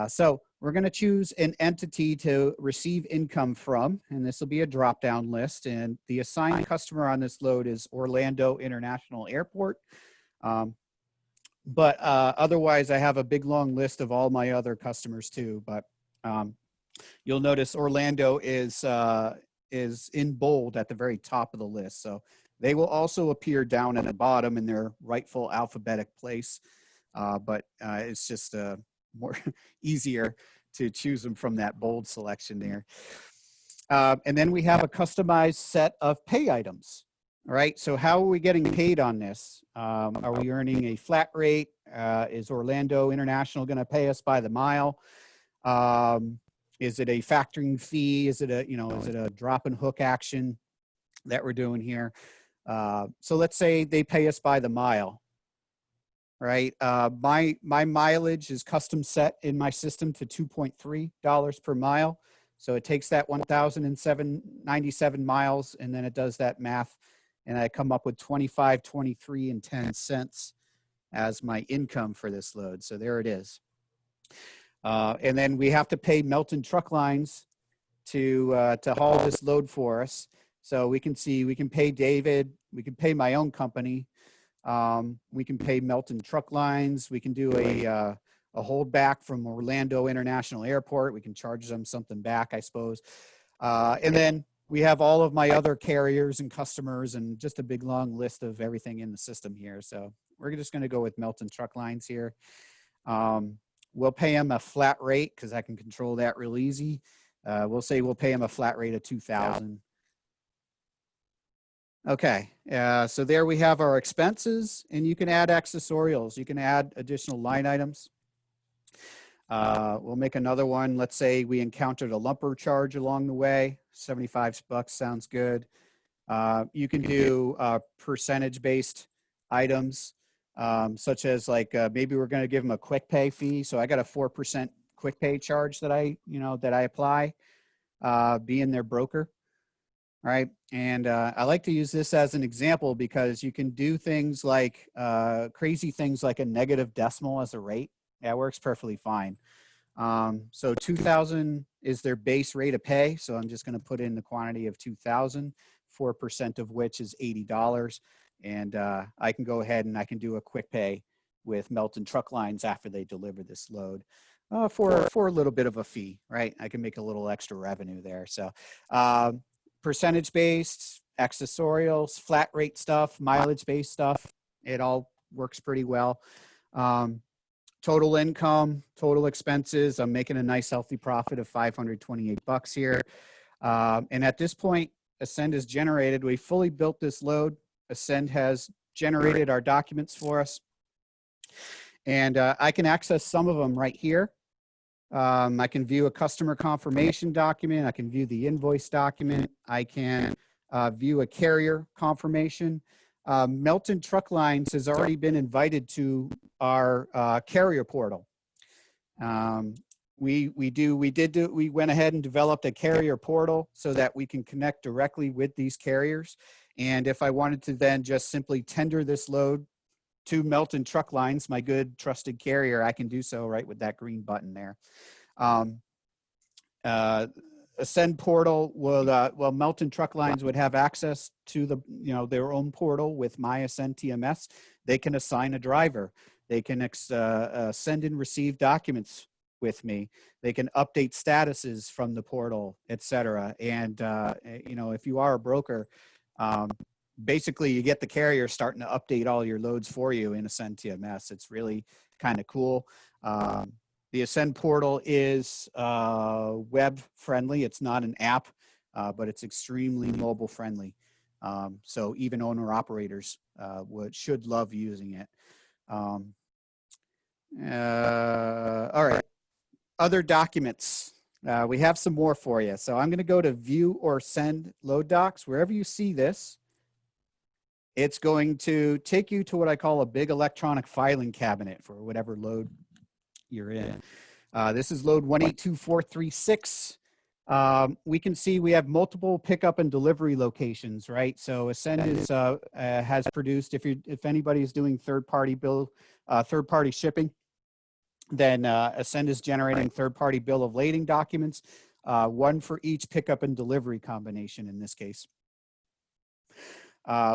So we're going to choose an entity to receive income from, and this will be a drop-down list. And the assigned customer on this load is Orlando International Airport. But otherwise, I have a big long list of all my other customers too. But you'll notice Orlando is in bold at the very top of the list. So they will also appear down at the bottom in their rightful alphabetic place. But it's just more easier to choose them from that bold selection there. And then we have a customized set of pay items. All right, so how are we getting paid on this? Are we earning a flat rate? Is Orlando International going to pay us by the mile? Is it a factoring fee? Is it a drop and hook action that we're doing here? So let's say they pay us by the mile. Right, my mileage is custom set in my system to $2.3 per mile. So it takes that 1,097 miles, and then it does that math, and I come up with $25.23.10 as my income for this load. So there it is. And then we have to pay Melton Truck Lines to haul this load for us. So we can pay David, we can pay my own company. We can pay Melton Truck Lines. We can do a holdback from Orlando International Airport. We can charge them something back, I suppose. And then we have all of my other carriers and customers and just a big long list of everything in the system here. So we're just going to go with Melton Truck Lines here. We'll pay them a flat rate because I can control that real easy. We'll say we'll pay them a flat rate of $2,000. Okay, so there we have our expenses, and you can add accessorials. You can add additional line items. We'll make another one. Let's say we encountered a lumper charge along the way. 75 bucks sounds good. You can do percentage-based items, such as like maybe we're going to give them a quick pay fee. So I got a 4% quick pay charge that I apply, being their broker. All right. And I like to use this as an example because you can do things like crazy things like a negative decimal as a rate. That works perfectly fine. So 2,000 is their base rate of pay. So I'm just going to put in the quantity of 2,000, 4% of which is $80. And I can go ahead and I can do a quick pay with Melton Truck Lines after they deliver this load for a little bit of a fee, right? I can make a little extra revenue there. So percentage based, accessorials, flat rate stuff, mileage based stuff, it all works pretty well. Total income, total expenses, I'm making a nice healthy profit of 528 bucks here. And at this point, Ascend has generated, we fully built this load. Ascend has generated our documents for us. And I can access some of them right here. I can view a customer confirmation document. I can view the invoice document. I can view a carrier confirmation. Melton Truck Lines has already been invited to our carrier portal. We went ahead and developed a carrier portal so that we can connect directly with these carriers. And if I wanted to then just simply tender this load to Melton Truck Lines, my good trusted carrier, I can do so right with that green button there. Ascend portal will, well, Melton Truck Lines would have access to the, their own portal with my AscendTMS. They can assign a driver. They can send and receive documents with me. They can update statuses from the portal, etc. And, if you are a broker, basically you get the carrier starting to update all your loads for you in AscendTMS. It's really kind of cool. The Ascend portal is web friendly. It's not an app, but it's extremely mobile friendly. So even owner operators should love using it. All right. Other documents. We have some more for you. So I'm going to go to view or send load docs. Wherever you see this, it's going to take you to what I call a big electronic filing cabinet for whatever load you're in. This is load 182436. We can see we have multiple pickup and delivery locations, right? So Ascend has produced, if anybody is doing third-party shipping, then Ascend is generating third-party bill of lading documents, one for each pickup and delivery combination in this case.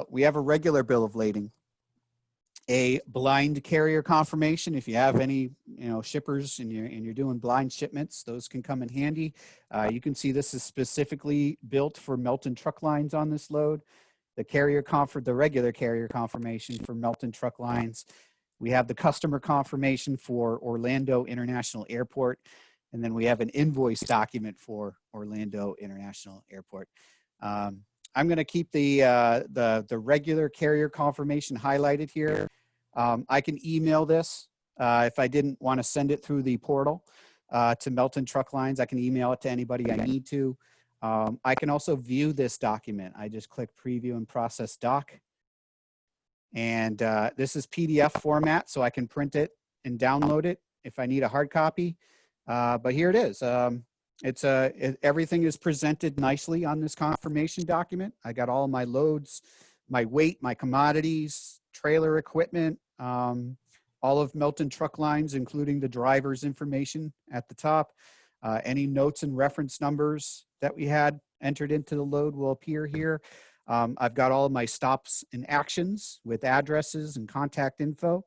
We have a regular bill of lading, a blind carrier confirmation. If you have any, shippers and you're doing blind shipments, those can come in handy. You can see this is specifically built for Melton Truck Lines on this load. The regular carrier confirmation for Melton Truck Lines. We have the customer confirmation for Orlando International Airport, and then we have an invoice document for Orlando International Airport. I'm going to keep the regular carrier confirmation highlighted here. I can email this if I didn't want to send it through the portal to Melton Truck Lines. I can email it to anybody I need to. I can also view this document. I just click preview and process doc. And this is PDF format, so I can print it and download it if I need a hard copy. But here it is. Everything is presented nicely on this confirmation document. I got all my loads, my weight, my commodities, trailer equipment, all of Melton Truck Lines, including the driver's information at the top. Any notes and reference numbers that we had entered into the load will appear here. I've got all of my stops and actions with addresses and contact info.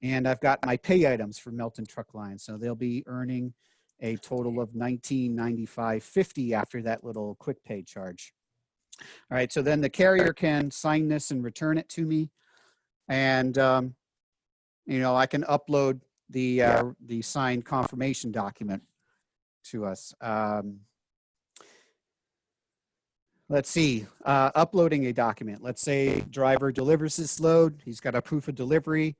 And I've got my pay items for Melton Truck Lines. So they'll be earning a total of $19.95.50 after that little quick pay charge. All right, so then the carrier can sign this and return it to me. And, I can upload the signed confirmation document to us. Let's see, uploading a document. Let's say driver delivers this load. He's got a proof of delivery.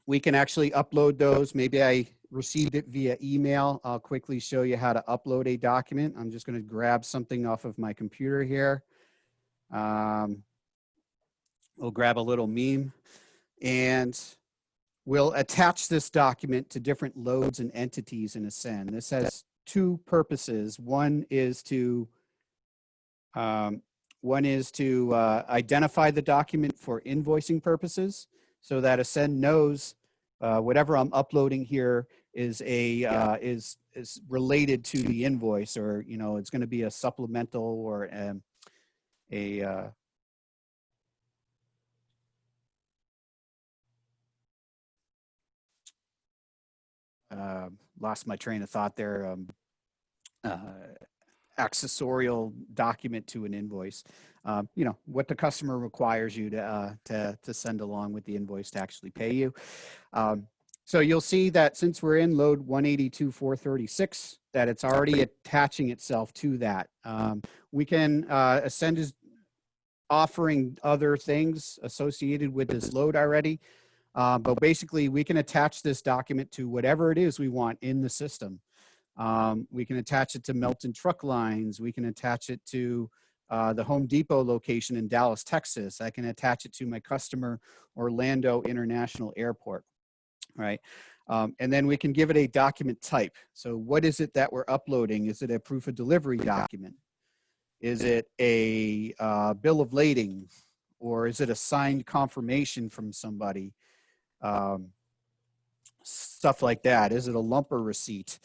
we can actually upload those. Maybe I received it via email. I'll quickly show you how to upload a document. I'm just going to grab something off of my computer here. We'll grab a little meme and we'll attach this document to different loads and entities in Ascend. This has two purposes. One is to identify the document for invoicing purposes, so that Ascend knows whatever I'm uploading here is related to the invoice, or it's going to be a supplemental or lost my train of thought there. Accessorial document to an invoice, what the customer requires you to send along with the invoice to actually pay you. So you'll see that since we're in load 182.436, that it's already attaching itself to that. We can Ascend is offering other things associated with this load already, but basically we can attach this document to whatever it is we want in the system. We can attach it to Melton Truck Lines. We can attach it to the Home Depot location in Dallas, Texas. I can attach it to my customer, Orlando International Airport, right? And then we can give it a document type. So what is it that we're uploading? Is it a proof of delivery document? Is it a bill of lading? Or is it a signed confirmation from somebody? Stuff like that. Is it a lumper receipt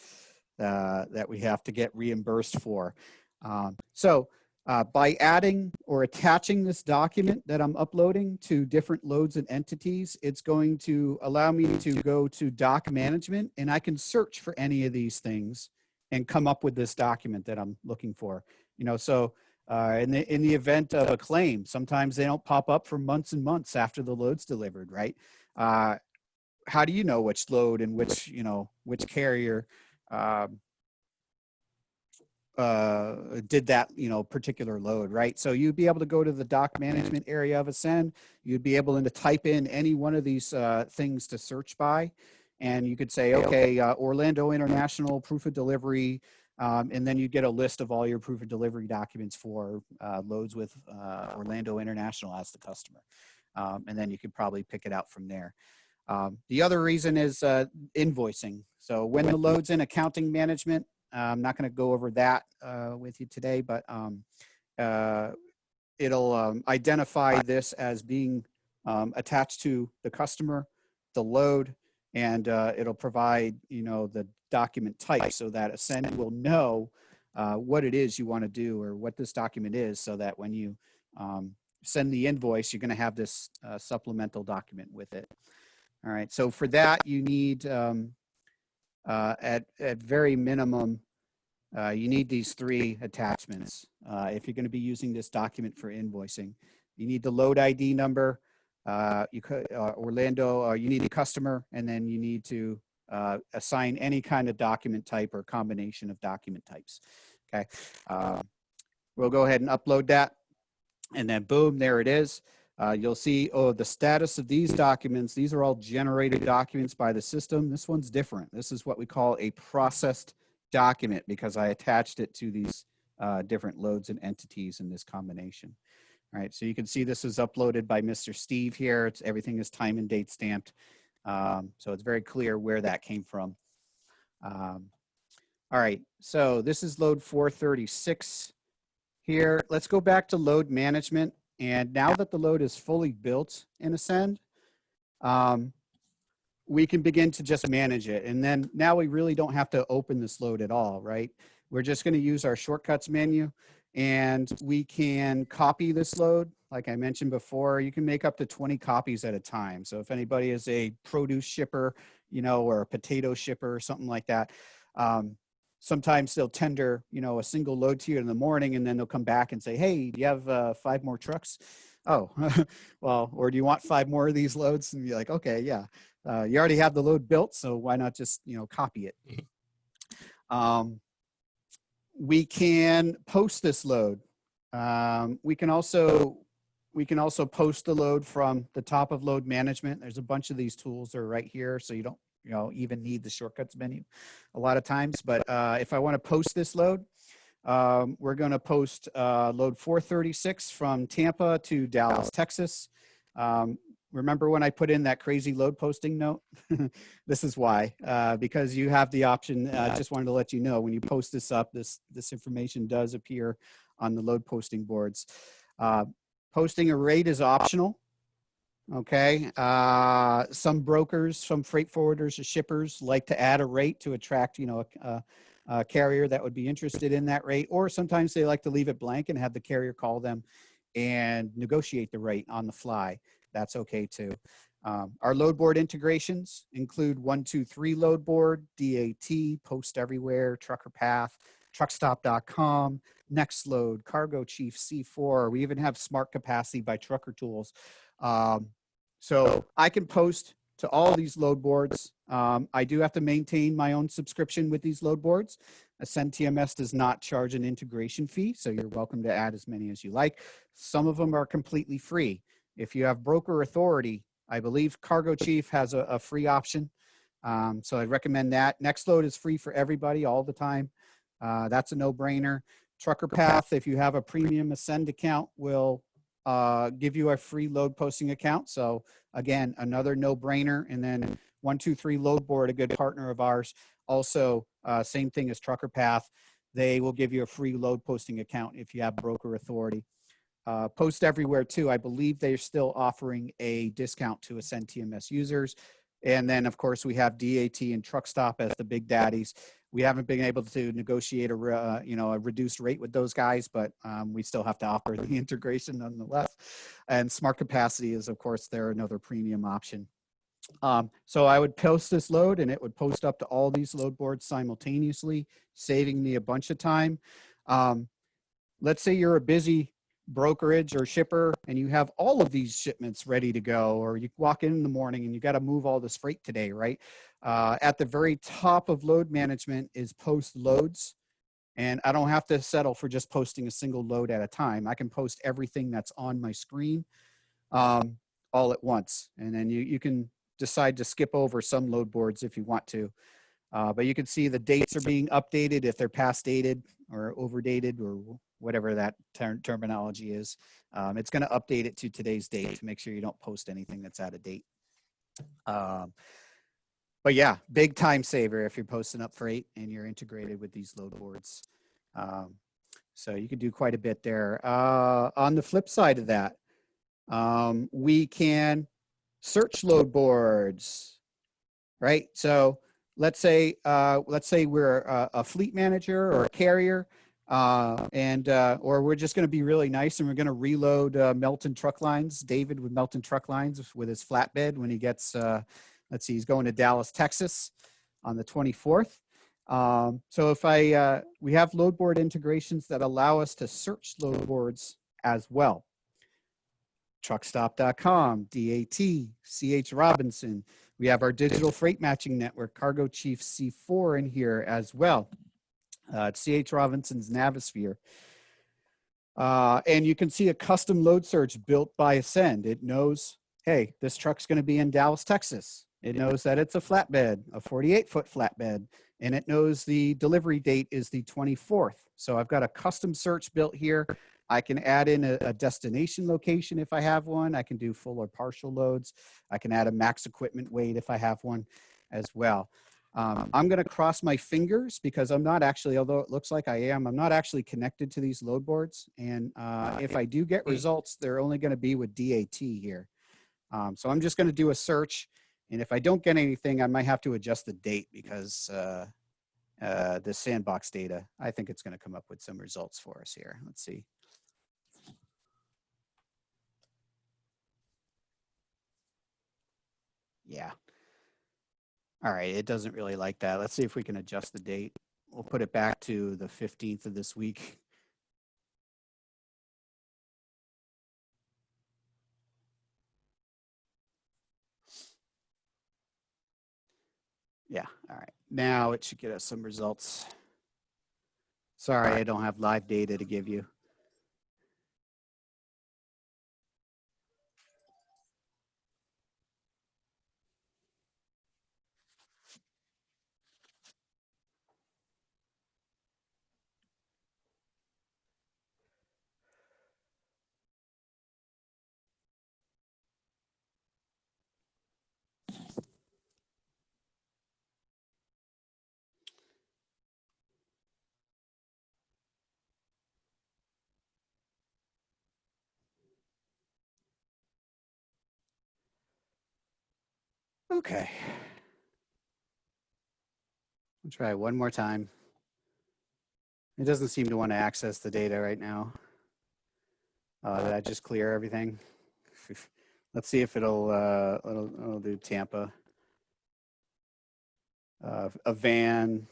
that we have to get reimbursed for? By adding or attaching this document that I'm uploading to different loads and entities, it's going to allow me to go to doc management, and I can search for any of these things and come up with this document that I'm looking for. In the event of a claim, sometimes they don't pop up for months and months after the load's delivered, right? How do you know which load and which carrier did that particular load, right? So you'd be able to go to the doc management area of Ascend. You'd be able to type in any one of these things to search by, and you could say, okay, Orlando International proof of delivery, and then you get a list of all your proof of delivery documents for loads with Orlando International as the customer, and then you could probably pick it out from there. The other reason is invoicing. So when the load's in accounting management, I'm not going to go over that with you today, but it'll identify this as being attached to the customer, the load, and it'll provide the document type, so that Ascend will know what it is you want to do or what this document is, so that when you send the invoice, you're going to have this supplemental document with it. All right, so for that you need at very minimum, you need these three attachments. If you're going to be using this document for invoicing, you need the load ID number, Orlando, you need a customer, and then you need to assign any kind of document type or combination of document types. Okay, we'll go ahead and upload that, and then boom, there it is. You'll see, the status of these documents. These are all generated documents by the system. This one's different. This is what we call a processed document, because I attached it to these different loads and entities in this combination. All right, so you can see this is uploaded by Mr. Steve here. Everything is time and date stamped. So it's very clear where that came from. All right, so this is load 436 here. Let's go back to load management. And now that the load is fully built in Ascend, we can begin to just manage it. And then now we really don't have to open this load at all, right? We're just going to use our shortcuts menu, and we can copy this load. Like I mentioned before, you can make up to 20 copies at a time. So if anybody is a produce shipper, or a potato shipper or something like that, sometimes they'll tender, a single load to you in the morning, and then they'll come back and say, hey, do you have 5 more trucks? Oh, well, or do you want 5 more of these loads? And you're like, okay, yeah. You already have the load built, so why not just, copy it? We can post this load. We can also we can also post the load from the top of load management. There's a bunch of these tools that are right here, so you don't even need the shortcuts menu a lot of times. But if I want to post this load, we're going to post load 436 from Tampa to Dallas, Texas. Remember when I put in that crazy load posting note? This is why, because you have the option. Just wanted to let you know when you post this up, this information does appear on the load posting boards. Posting a rate is optional. Okay. Some brokers, some freight forwarders or shippers like to add a rate to attract, a carrier that would be interested in that rate, or sometimes they like to leave it blank and have the carrier call them and negotiate the rate on the fly. That's okay too. Our load board integrations include 123 load board, DAT, Post Everywhere, Trucker Path, truckstop.com, Nextload, Cargo Chief, C4. We even have Smart Capacity by Trucker Tools. So I can post to all these load boards. I do have to maintain my own subscription with these load boards. AscendTMS does not charge an integration fee, so you're welcome to add as many as you like. Some of them are completely free. If you have broker authority, I believe Cargo Chief has a free option. So I'd recommend that. Nextload is free for everybody all the time. That's a no-brainer. Trucker Path, if you have a premium Ascend account, will give you a free load posting account. So again, another no-brainer. And then 123 Load Board, a good partner of ours. Also, same thing as Trucker Path. They will give you a free load posting account if you have broker authority. Post Everywhere too. I believe they're still offering a discount to AscendTMS users. And then of course we have DAT and Truckstop as the big daddies. We haven't been able to negotiate a reduced rate with those guys, but we still have to offer the integration nonetheless. And Smart Capacity is of course they're another premium option. So I would post this load and it would post up to all these load boards simultaneously, saving me a bunch of time. Let's say you're a busy brokerage or shipper and you have all of these shipments ready to go, or you walk in the morning and you got to move all this freight today, right? At the very top of load management is post loads. And I don't have to settle for just posting a single load at a time. I can post everything that's on my screen all at once. And then you can decide to skip over some load boards if you want to. But you can see the dates are being updated if they're past dated or overdated or whatever that terminology is. It's going to update it to today's date to make sure you don't post anything that's out of date. But yeah, big time saver if you're posting up freight and you're integrated with these load boards. So you can do quite a bit there. On the flip side of that, we can search load boards, right? So let's say we're a fleet manager or a carrier, or we're just going to be really nice and we're going to reload Melton Truck Lines, David with Melton Truck Lines with his flatbed when he gets, let's see, he's going to Dallas, Texas on the 24th. So if we have load board integrations that allow us to search load boards as well. Truckstop.com, DAT, CH Robinson. We have our digital freight matching network, Cargo Chief C4 in here as well. It's CH Robinson's Navisphere. And you can see a custom load search built by Ascend. It knows, hey, this truck's going to be in Dallas, Texas. It knows that it's a flatbed, a 48-foot flatbed, and it knows the delivery date is the 24th. So I've got a custom search built here. I can add in a destination location if I have one. I can do full or partial loads. I can add a max equipment weight if I have one as well. I'm going to cross my fingers because I'm not actually, although it looks like I am, I'm not actually connected to these load boards. And if I do get results, they're only going to be with DAT here. So I'm just going to do a search. And if I don't get anything, I might have to adjust the date because the sandbox data, I think it's going to come up with some results for us here. Let's see. Yeah. All right, it doesn't really like that. Let's see if we can adjust the date. We'll put it back to the 15th of this week. Yeah, all right. Now it should get us some results. Sorry, I don't have live data to give you. Okay. I'll try one more time. It doesn't seem to want to access the data right now. Did I just clear everything? Let's see if it'll do Tampa. A van.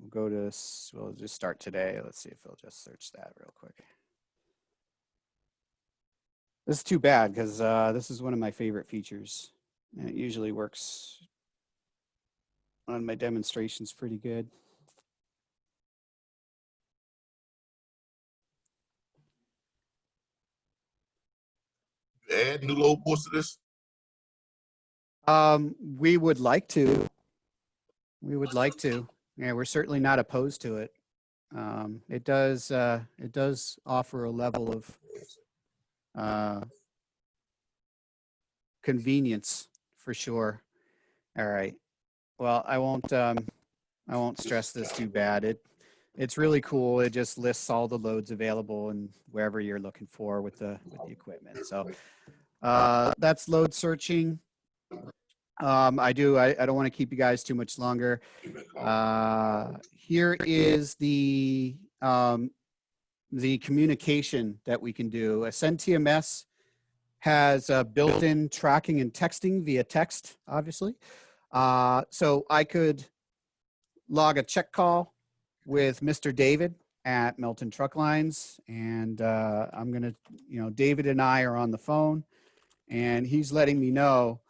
We'll go to, we'll just start today. Let's see if it'll just search that real quick. This is too bad because this is one of my favorite features. And it usually works on my demonstrations pretty good.
Add new load boards to this?
We would like to. We would like to. Yeah, we're certainly not opposed to it. It does offer a level of convenience for sure. All right. Well, I won't stress this too bad. It's really cool. It just lists all the loads available and wherever you're looking for with the equipment. So that's load searching. I don't want to keep you guys too much longer. Here is the communication that we can do. AscendTMS has built-in tracking and texting via text, obviously. So I could log a check call with Mr. David at Melton Truck Lines, and I'm gonna, David and I are on the phone, and he's letting me know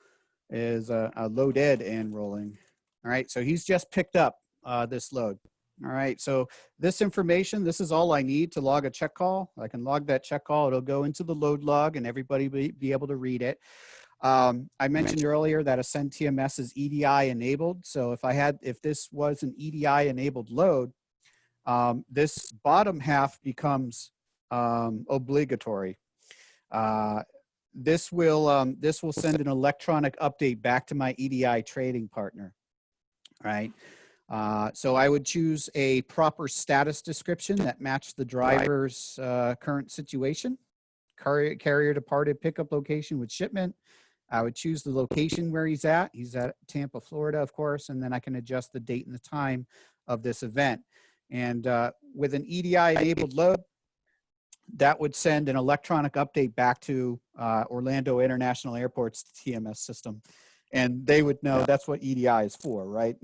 is a load ed and rolling. All right, so he's just picked up this load. All right, so this information, this is all I need to log a check call. I can log that check call. It'll go into the load log and everybody be able to read it. I mentioned earlier that AscendTMS is EDI enabled. So if this was an EDI enabled load, this bottom half becomes obligatory. This will send an electronic update back to my EDI trading partner, right? So I would choose a proper status description that matched the driver's current situation. Carrier departed pickup location with shipment. I would choose the location where he's at. He's at Tampa, Florida, of course, and then I can adjust the date and the time of this event. And with an EDI enabled load, that would send an electronic update back to Orlando International Airport's TMS system. And they would know that's what EDI is for, right?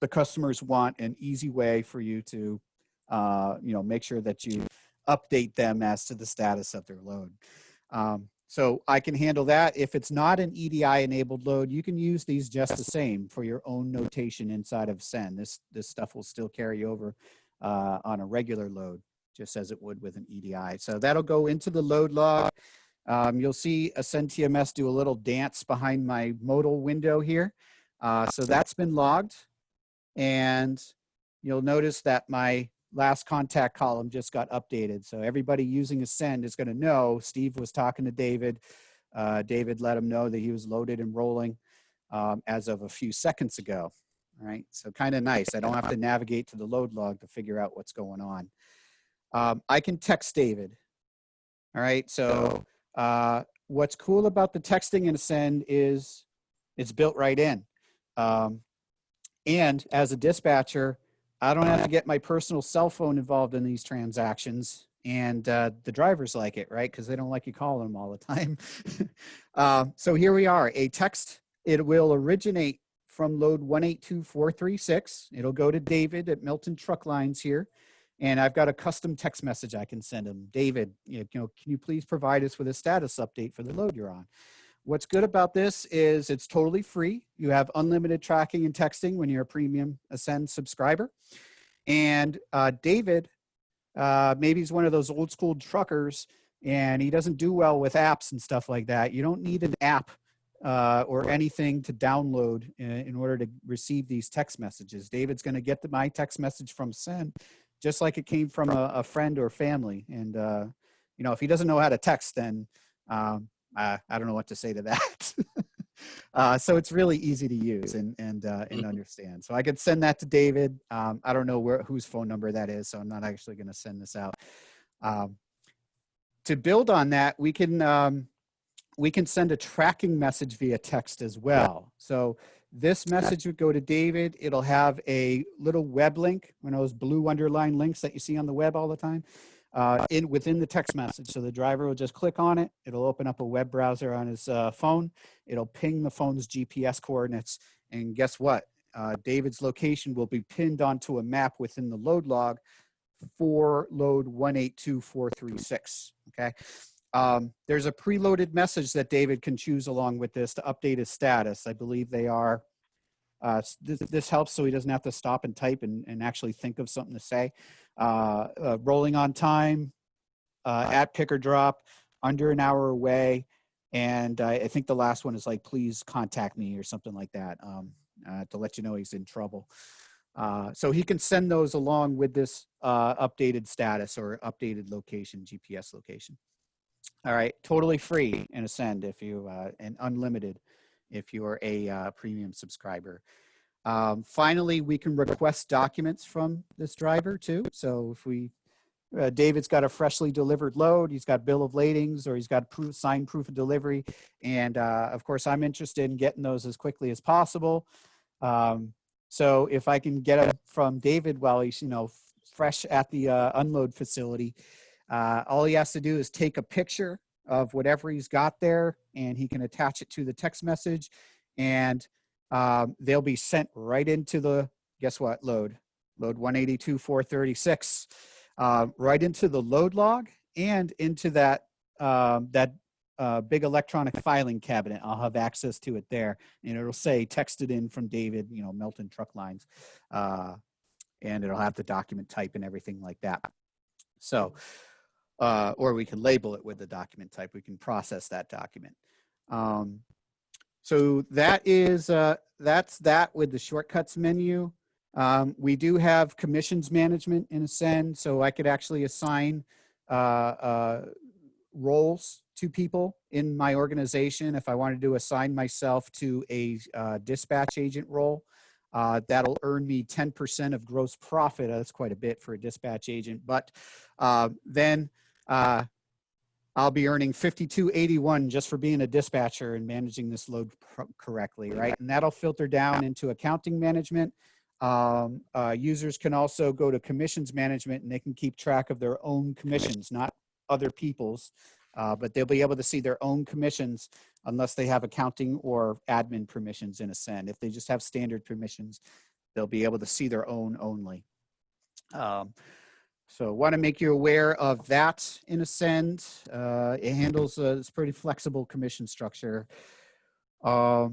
The customers want an easy way for you to, make sure that you update them as to the status of their load. So I can handle that. If it's not an EDI enabled load, you can use these just the same for your own notation inside of Send. This stuff will still carry over on a regular load, just as it would with an EDI. So that'll go into the load log. You'll see AscendTMS do a little dance behind my modal window here. So that's been logged. And you'll notice that my last contact column just got updated. So everybody using Ascend is going to know Steve was talking to David. David let him know that he was loaded and rolling as of a few seconds ago. All right, so kind of nice. I don't have to navigate to the load log to figure out what's going on. I can text David. All right, so what's cool about the texting in Ascend is it's built right in. And as a dispatcher, I don't have to get my personal cell phone involved in these transactions. And the drivers like it, right? Because they don't like you calling them all the time. So here we are, a text. It will originate from load 182436. It'll go to David at Milton Truck Lines here. And I've got a custom text message I can send him. David, can you please provide us with a status update for the load you're on? What's good about this is it's totally free. You have unlimited tracking and texting when you're a premium Ascend subscriber. And David, maybe he's one of those old school truckers and he doesn't do well with apps and stuff like that. You don't need an app or anything to download in order to receive these text messages. David's going to get my text message from Ascend just like it came from a friend or family. And, if he doesn't know how to text, then I don't know what to say to that. So it's really easy to use and understand. So I could send that to David. I don't know whose phone number that is, so I'm not actually going to send this out. To build on that, we can we can send a tracking message via text as well. So this message would go to David. It'll have a little web link, one of those blue underlined links that you see on the web all the time, within the text message. So the driver will just click on it. It'll open up a web browser on his phone. It'll ping the phone's GPS coordinates. And guess what? David's location will be pinned onto a map within the load log for load 182436. Okay. There's a preloaded message that David can choose along with this to update his status. I believe they are, this helps so he doesn't have to stop and type and actually think of something to say. Rolling on time, at pick or drop, under an hour away. And I think the last one is like, please contact me or something like that, to let you know he's in trouble. So he can send those along with this updated status or updated location, GPS location. All right, totally free in Ascend if you, and unlimited if you're a premium subscriber. Finally, we can request documents from this driver too. So if we, David's got a freshly delivered load, he's got bill of ladings, or he's got signed proof of delivery. And of course, I'm interested in getting those as quickly as possible. So if I can get it from David while he's, fresh at the unload facility, all he has to do is take a picture of whatever he's got there, and he can attach it to the text message, and they'll be sent right into the, guess what, load 182436, right into the load log and into that big electronic filing cabinet. I'll have access to it there, and it'll say texted in from David, Melton Truck Lines, and it'll have the document type and everything like that. So, or we can label it with the document type. We can process that document. So that is, that's that with the shortcuts menu. We do have commissions management in Ascend, so I could actually assign roles to people in my organization. If I wanted to assign myself to a dispatch agent role, that'll earn me 10% of gross profit. That's quite a bit for a dispatch agent, but then I'll be earning $52.81 just for being a dispatcher and managing this load correctly, right? And that'll filter down into accounting management. Users can also go to commissions management, and they can keep track of their own commissions, not other people's, but they'll be able to see their own commissions unless they have accounting or admin permissions in Ascend. If they just have standard permissions, they'll be able to see their own only. So want to make you aware of that in Ascend. It handles it's pretty flexible commission structure. All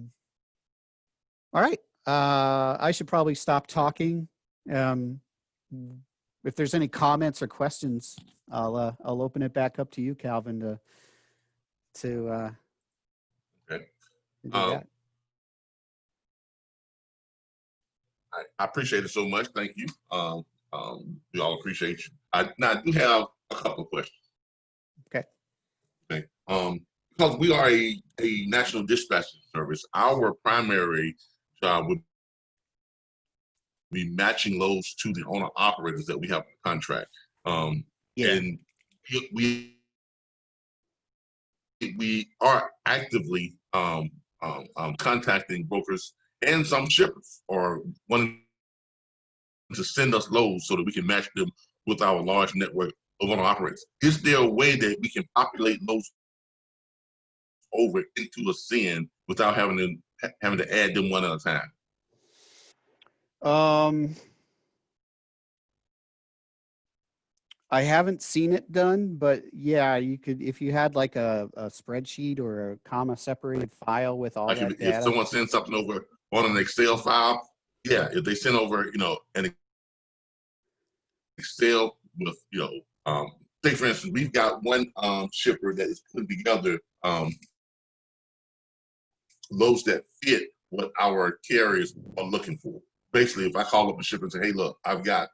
right, I should probably stop talking. If there's any comments or questions, I'll open it back up to you, Calvin, to
okay.
do that.
I appreciate it so much. Thank you. We all appreciate you. Now I do have a couple of questions.
Okay.
Okay. Because we are a national dispatching service, our primary job would be matching loads to the owner operators that we have a contract.
Yeah.
And we are actively contacting brokers and some shippers or wanting to send us loads so that we can match them with our large network of owner operators. Is there a way that we can populate those over into Ascend without having to add them one at a time?
I haven't seen it done, but yeah, you could, if you had like a spreadsheet or a comma separated file with all
Like
that
if
data.
someone sends something over on an Excel file, yeah, if they send over, an Excel with, say for instance, we've got one shipper that is putting together loads that fit what our carriers are looking for. Basically, if I call up a shipper and say, hey, look, I've got,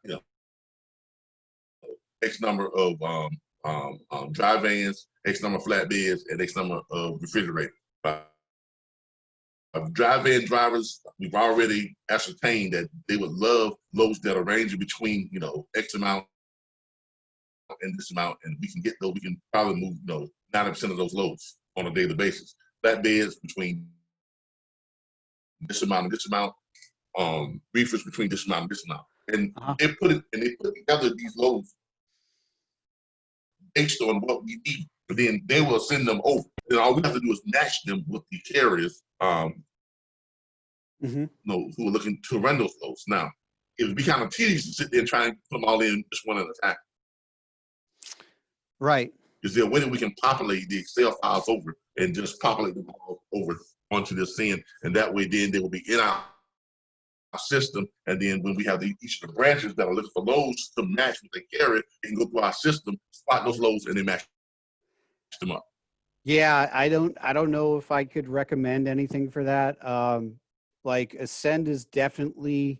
X number of dry vans, X number of flatbeds, and X number of refrigerators. Dry van drivers, we've already ascertained that they would love loads that are ranging between, X amount and this amount, and we can get those. We can probably move, 90% of those loads. on a daily basis. Flatbeds between this amount and this amount, reefers between this amount and this amount. And they put together these loads based on what we need. But then they will send them over. Then all we have to do is match them with the carriers, who are looking to run those loads. Now, it would be kind of tedious to sit there and try and put them all in just one at a time.
Right.
Is there a way that we can populate the Excel files over and just populate them all over onto this SIN, and that way then they will be in our system, and then when we have each of the branches that are looking for loads to match what they carry, they can go through our system, spot those loads, and then match them up.
Yeah, I don't know if I could recommend anything for that. Like Ascend is definitely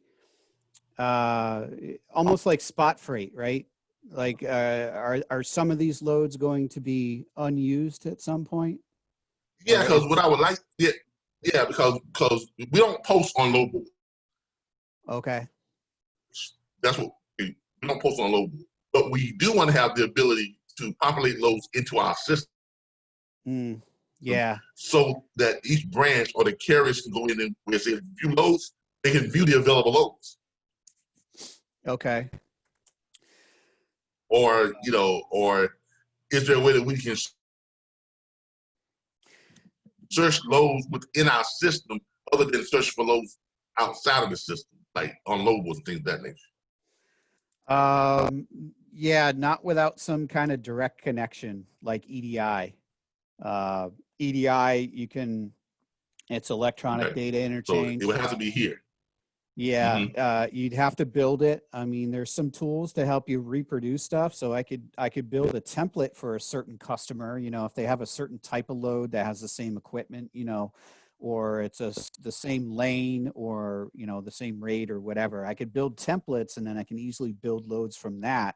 almost like spot freight, right? Like are some of these loads going to be unused at some point?
Yeah, because what I would like, because we don't post on load board.
Okay.
That's what we don't post on load board, but we do want to have the ability to populate loads into our system.
Yeah.
So that each branch or the carriers can go in and where it says view loads, they can view the available loads.
Okay.
Or, or is there a way that we can search loads within our system other than search for loads outside of the system, like on load boards and things of that nature?
Yeah, not without some kind of direct connection like EDI. EDI, it's electronic data interchange.
So it would have to be here.
Yeah, you'd have to build it. I mean, there's some tools to help you reproduce stuff. So I could build a template for a certain customer, if they have a certain type of load that has the same equipment, or it's the same lane or, the same rate or whatever. I could build templates and then I can easily build loads from that.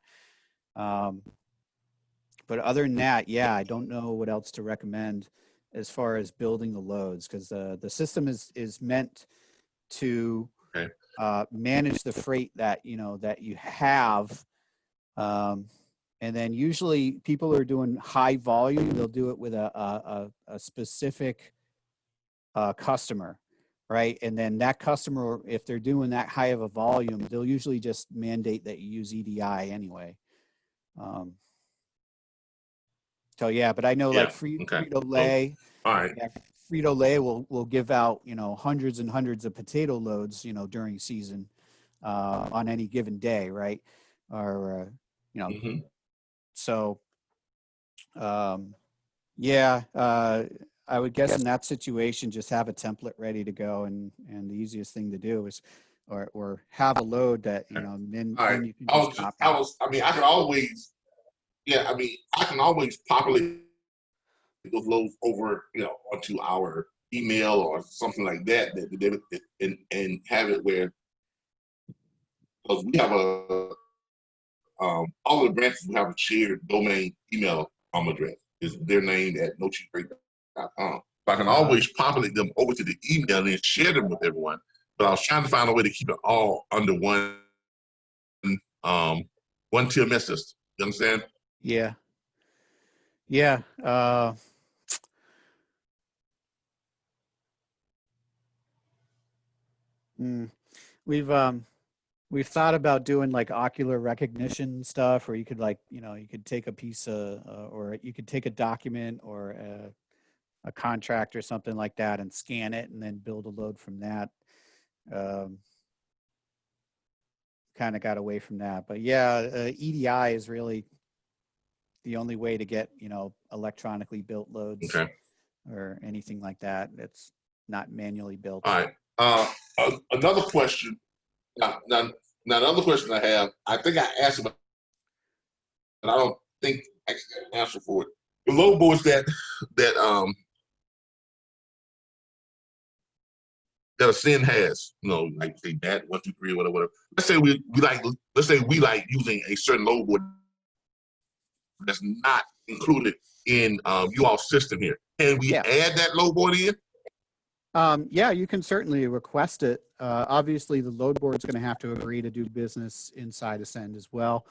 But other than that, yeah, I don't know what else to recommend as far as building the loads, because the system is meant to manage the freight that you have, and then usually people are doing high volume. They'll do it with a specific customer, right? And then that customer, if they're doing that high of a volume, they'll usually just mandate that you use EDI anyway. So yeah, but I know like Frito-Lay.
All right.
Yeah, Frito-Lay will give out, hundreds and hundreds of potato loads, during season, on any given day, right? Or, so, yeah, I would guess in that situation, just have a template ready to go, and the easiest thing to do is, or have a load that, then you can just copy.
I can always, I can always populate those loads over, onto our email or something like that, and have it where, because we have all the branches have a shared domain email address. Is their name at nocheapfreight.com. So I can always populate them over to the email and then share them with everyone. But I was trying to find a way to keep it all under one TMS system. You understand?
Yeah. Yeah. We've thought about doing like ocular recognition stuff, or you could you could take a piece of, or you could take a document or a contract or something like that and scan it and then build a load from that. Kind of got away from that, but yeah, EDI is really the only way to get, electronically built loads or anything like that. That's not manually built.
All right. Another question. Now, another question I have, I think I asked about, but I don't think I actually got an answer for it. The load boards that Ascend has, like say that 1, 2, 3 or whatever. Let's say we like using a certain load board that's not included in you all system here. Can we add that load board in?
Yeah, you can certainly request it. Obviously, the load board is going to have to agree to do business inside Ascend as well.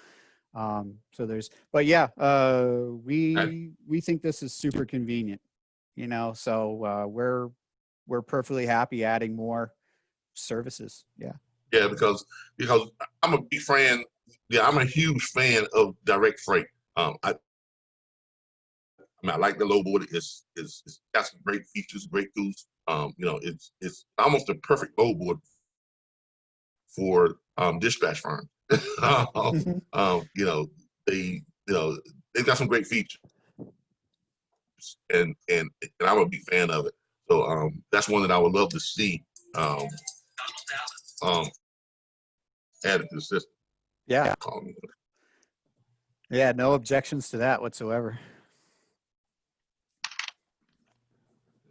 We think this is super convenient. you know, so we're perfectly happy adding more services. Yeah.
Yeah, because I'm a big fan. Yeah, I'm a huge fan of direct freight. I mean, I like the low board. It's got some great features, great tools. You know, it's almost a perfect low board for dispatch firms. You know, they've got some great features, and I'm a big fan of it. So that's one that I would love to see um, um, added to the system.
Yeah. Yeah, no objections to that whatsoever.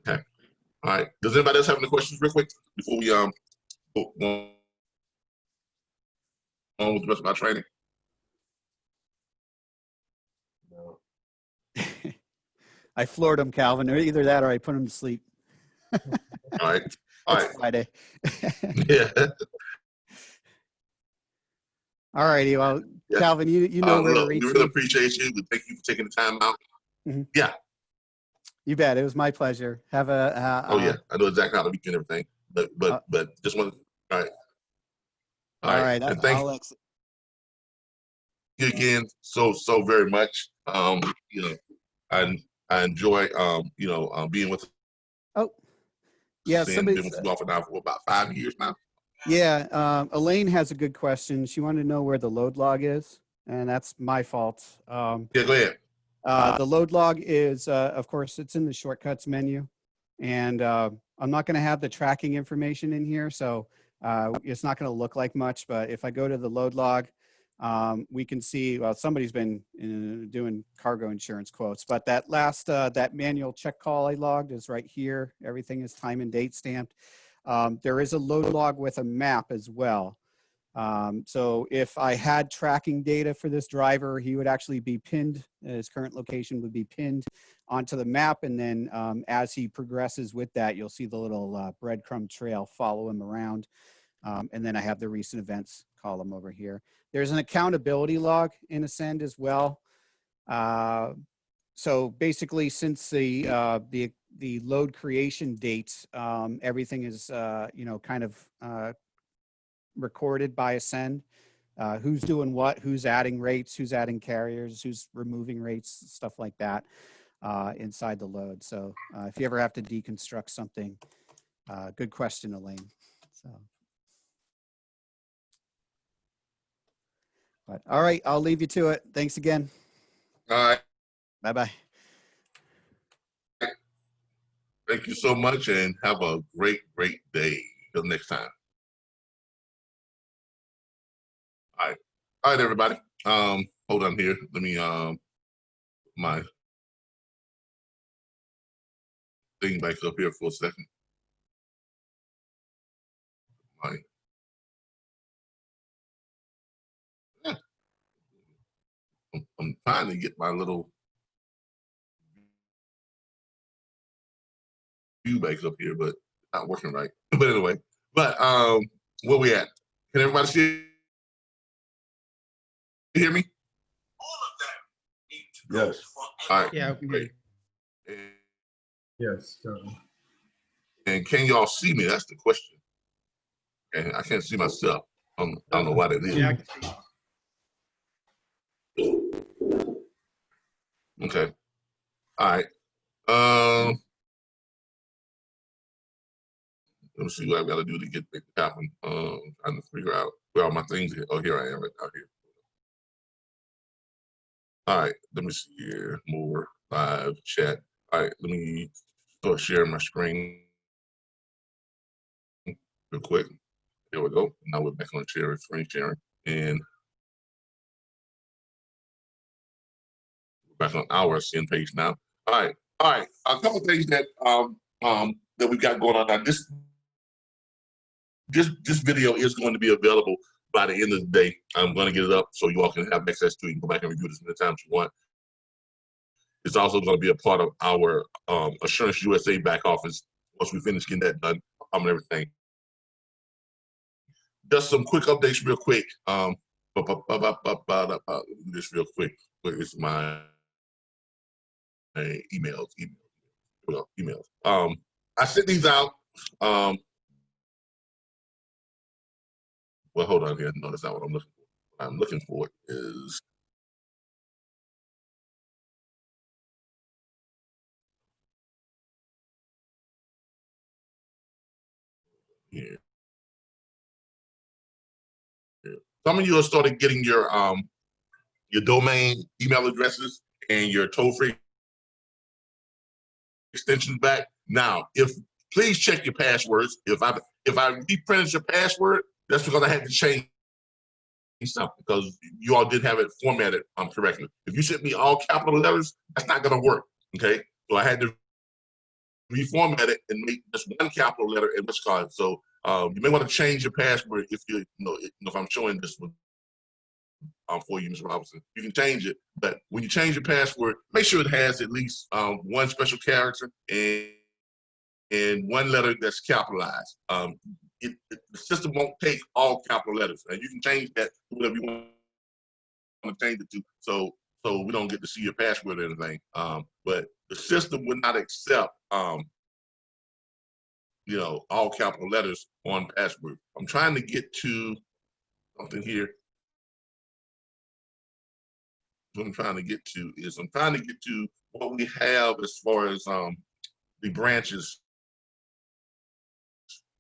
Okay. All right. Does anybody else have any questions real quick before we go on with the rest of our training?
No.
I floored him, Calvin, or either that or I put him to sleep.
All right. All
It's
right.
Friday.
Yeah.
All righty. Well,
Yeah.
Calvin, you know where to
Look, we
reach
really
me.
appreciate you. We thank you for taking the time out. Yeah.
You bet. It was my pleasure. Have a.
Oh yeah, I know exactly how to reach and everything. But just want to. All right.
All right.
And thank
I'll
you again so very much. You know, I enjoy being with.
Oh, yeah.
And been
Somebody's.
with you all for now for about 5 years now.
Yeah. Elaine has a good question. She wanted to know where the load log is, and that's my fault.
Yeah, go ahead.
The load log is, of course, it's in the shortcuts menu, and I'm not going to have the tracking information in here, so it's not going to look like much. But if I go to the load log, we can see, well, somebody's been doing cargo insurance quotes, but that last, that manual check call I logged is right here. Everything is time and date stamped. There is a load log with a map as well. So if I had tracking data for this driver, he would actually be pinned, his current location would be pinned onto the map. And then as he progresses with that, you'll see the little breadcrumb trail follow him around. And then I have the recent events column over here. There's an accountability log in Ascend as well. So basically, since the load creation date, everything is kind of recorded by Ascend. Who's doing what, who's adding rates, who's adding carriers, who's removing rates, stuff like that inside the load. So if you ever have to deconstruct something, good question, Elaine. So, but all right, I'll leave you to it. Thanks again.
All right.
Bye-bye.
Thank you so much, and have a great day. Till next time. All right, everybody. Hold on here. Let me my thing back up here for a second. All right. Yeah. I'm trying to get my little view back up here, but it's not working right. But anyway, where we at? Can everybody see? You hear me?
Yes.
All right.
Yeah.
Great.
Yes.
And can y'all see me? That's the question. And I can't see myself. I don't know why that is.
Yeah, I can see.
Okay. All right. Let me see what I've got to do to get back to happen. Trying to figure out where all my things are. Oh, here I am right out here. All right. Let me see here. More live chat. All right. Let me start sharing my screen real quick. There we go. Now we're back on screen sharing. And we're back on our Ascend page now. All right. All right. A couple of things that that we've got going on now. This video is going to be available by the end of the day. I'm going to get it up so you all can have access to it. You can go back and review this anytime you want. It's also going to be a part of our Assurance USA back office once we finish getting that done and everything. Just some quick updates real quick. Just real quick. Where is my emails? emails. I sent these out. Well, hold on here. No, that's not what I'm looking for. What I'm looking for is here. Some of you have started getting your domain email addresses and your toll-free extensions back. Now, please check your passwords. If I reprinted your password, that's because I had to change something because you all did have it formatted correctly. If you sent me all capital letters, that's not going to work. Okay, so I had to reformat it and make just one capital letter in which card. So you may want to change your password if if I'm showing this one for you, Mr. Robinson. You can change it, but when you change your password, make sure it has at least one special character and one letter that's capitalized. The system won't take all capital letters, and you can change that to whatever you want to change it to. So we don't get to see your password or anything. But the system would not accept all capital letters on password. I'm trying to get to something here. What I'm trying to get to what we have as far as the branches,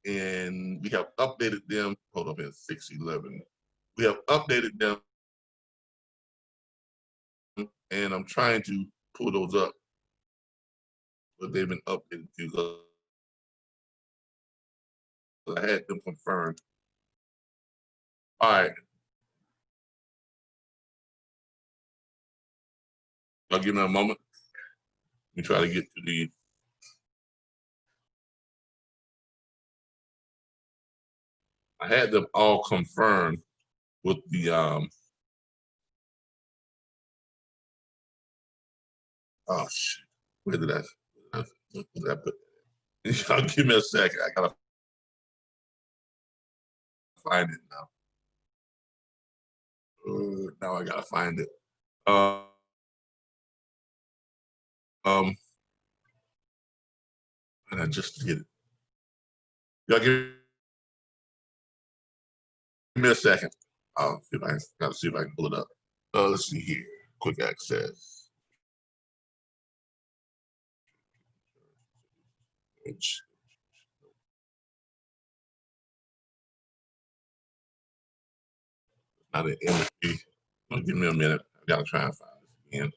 and we have updated them. Hold up, in 611. We have updated them, and I'm trying to pull those up, but they've been updated to. I had them confirmed. All right. I'll give me a moment. Let me try to get to the. I had them all confirmed with the oh shit. Where did I put that? Y'all give me a second. I gotta find it now. Now I gotta find it. And I just get it. Y'all give me a second. I'll see if I gotta see if I can pull it up. Let's see here. Quick access. Not an industry. Give me a minute. I gotta try and find this again.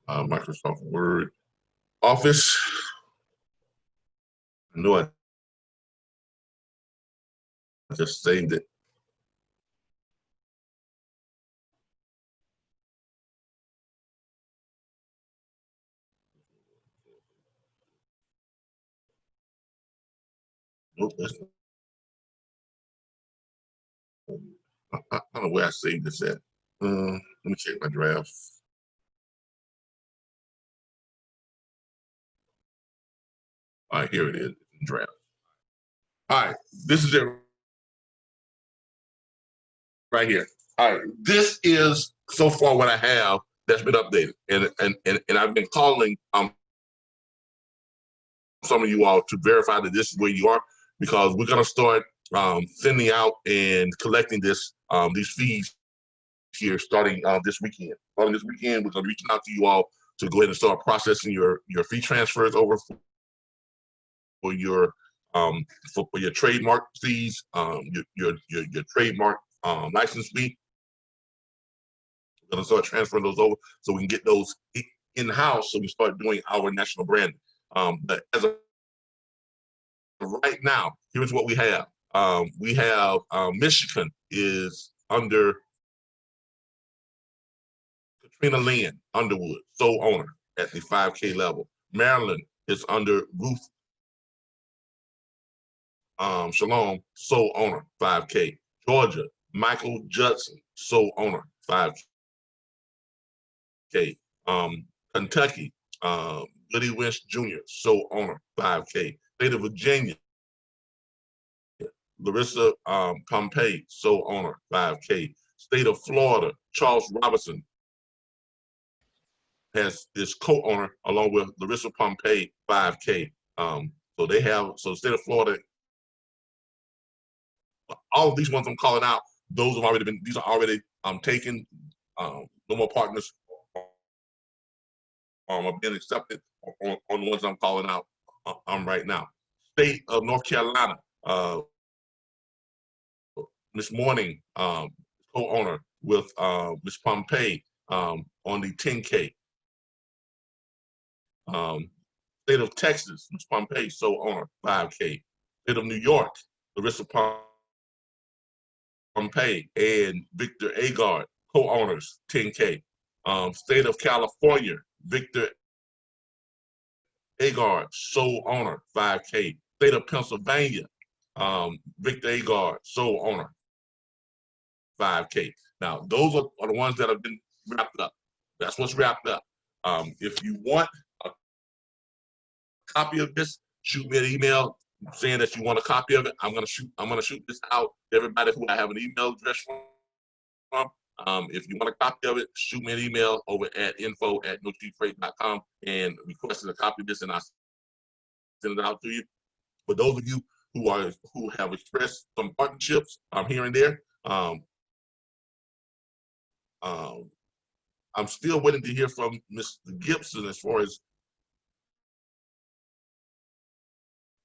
Microsoft Word, Office. I know I just saved it. Nope, I don't know where I saved this at. Let me check my draft. All right, here it is, draft. All right, this is it right here. All right, this is so far what I have that's been updated, and I've been calling some of you all to verify that this is where you are, because we're gonna start sending out and collecting these fees here starting this weekend. Starting this weekend, we're gonna be reaching out to you all to go ahead and start processing your fee transfers over for your trademark fees, your trademark license fee. We're gonna start transferring those over so we can get those in-house, so we start doing our national branding. But as of right now, here's what we have. We have Michigan is under Katrina Lynn Underwood, sole owner at the 5K level. Maryland is under Ruth Shalom, sole owner, 5K. Georgia, Michael Judson, sole owner, 5K. Kentucky, Goody Winch Jr., sole owner, 5K. State of Virginia, Larissa Pompey, sole owner, 5K. State of Florida, Charles Robinson, is co-owner along with Larissa Pompey, 5K. So they have, so the state of Florida, all of these ones I'm calling out, those have already been, these are already taken. No more partners are being accepted on the ones I'm calling out right now. State of North Carolina, Ms. Morning, co-owner with Ms. Pompey on the 10K. State of Texas, Ms. Pompey, owner, 5K. State of New York, Larissa Pompey and Victor Agard, co-owners, 10K. State of California, Victor Agard, sole owner, 5K. State of Pennsylvania, Victor Agard, sole owner, 5K. Now, those are the ones that have been wrapped up. That's what's wrapped up. If you want a copy of this, shoot me an email saying that you want a copy of it. I'm gonna shoot this out to everybody who I have an email address from. If you want a copy of it, shoot me an email over at info@nocheapfreight.com and request a copy of this, and I'll send it out to you. For those of you who have expressed some partnerships here and there, I'm still waiting to hear from Mr. Gibson as far as,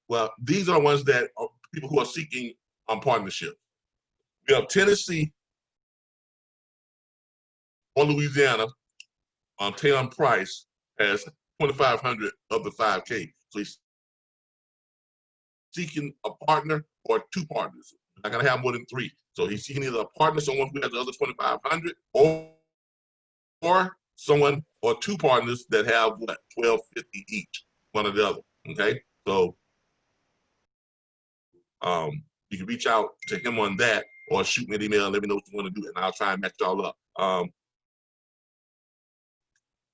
well, these are ones that are people who are seeking partnership. We have Tennessee or Louisiana. Taylor Price has 2,500 of the 5K. So he's seeking a partner or two partners. Not gonna have more than three. So he's seeking either a partner, someone who has the other 2,500, or someone or two partners that have what, 1,250 each, one or the other. Okay, so you can reach out to him on that, or shoot me an email and let me know what you want to do, and I'll try and match y'all up.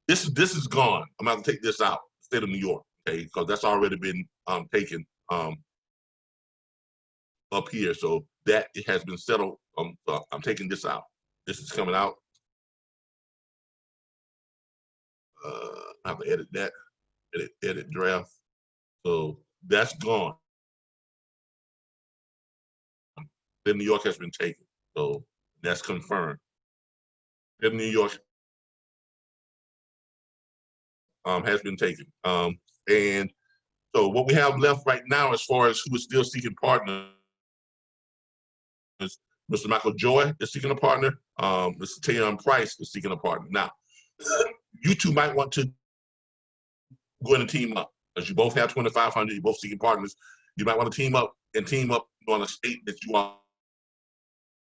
This is gone. I'm going to take this out, state of New York, okay, because that's already been taken up here. So that it has been settled. So I'm taking this out. This is coming out. I have to edit that. Edit draft. So that's gone. Then New York has been taken. So that's confirmed. Then New York has been taken. And so what we have left right now, as far as who is still seeking partners, Mr. Michael Joy is seeking a partner. Mr. Taylor Price is seeking a partner. Now, you two might want to go in and team up, because you both have 2,500. You're both seeking partners. You might want to team up on a state that you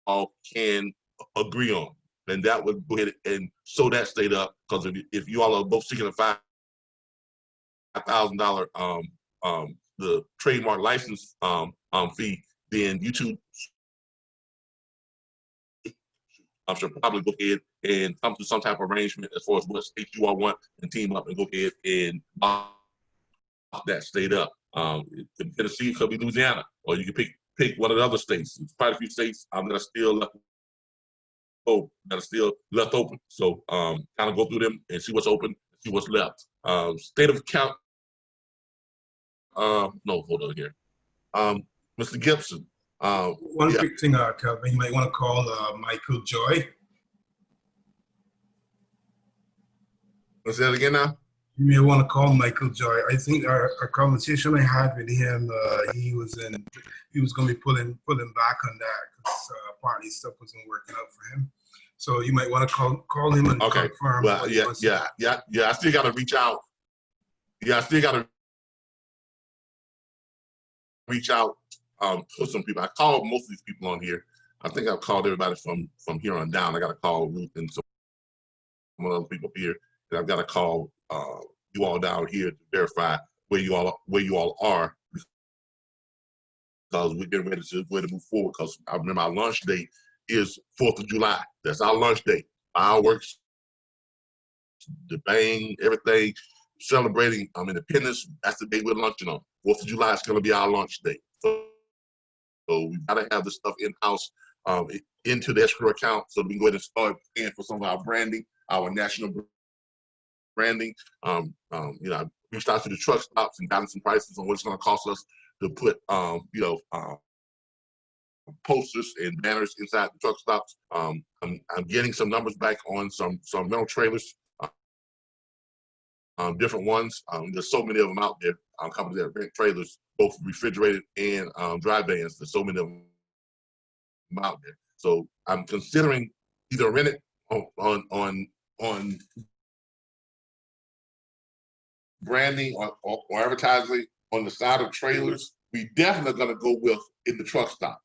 all can agree on. And that would go ahead and sew that state up, because if you all are both seeking a $5,000 the trademark license fee, then you two should probably go ahead and come to some type of arrangement as far as what state you all want, and team up and go ahead and that state up. In Tennessee, it could be Louisiana, or you can pick one of the other states. There's quite a few states that are still left open. So kind of go through them and see what's open, see what's left. State of Cal. No, hold on here. Mr. Gibson.
One quick thing, Kelvin, you might want to call Michael Joy.
Let's say that again now.
You may want to call Michael Joy. I think our conversation I had with him, he was going to be pulling back on that, because apparently stuff wasn't working out for him. So you might want to call him and confirm.
Well, I still got to reach out. Yeah, I still got to reach out to some people. I called most of these people on here. I think I've called everybody from here on down. I got to call Ruth and some other people here, and I've got to call you all down here to verify where you all are, because we're getting ready to move forward. Because I remember our launch date is 4th of July. That's our launch date. Fireworks, the bang, everything, celebrating independence. That's the day we're launching on. 4th of July is going to be our launch date. So we've got to have this stuff in-house, into the escrow account, so we can go ahead and start paying for some of our branding, our national branding. You know, I reached out to the truck stops and gotten some prices on what it's going to cost us to put, you know, posters and banners inside the truck stops. I'm getting some numbers back on some rental trailers, different ones. There's so many of them out there. Companies that rent trailers, both refrigerated and dry vans. There's so many of them out there. So I'm considering either rent it on branding or advertising on the side of trailers. We definitely going to go with in the truck stop.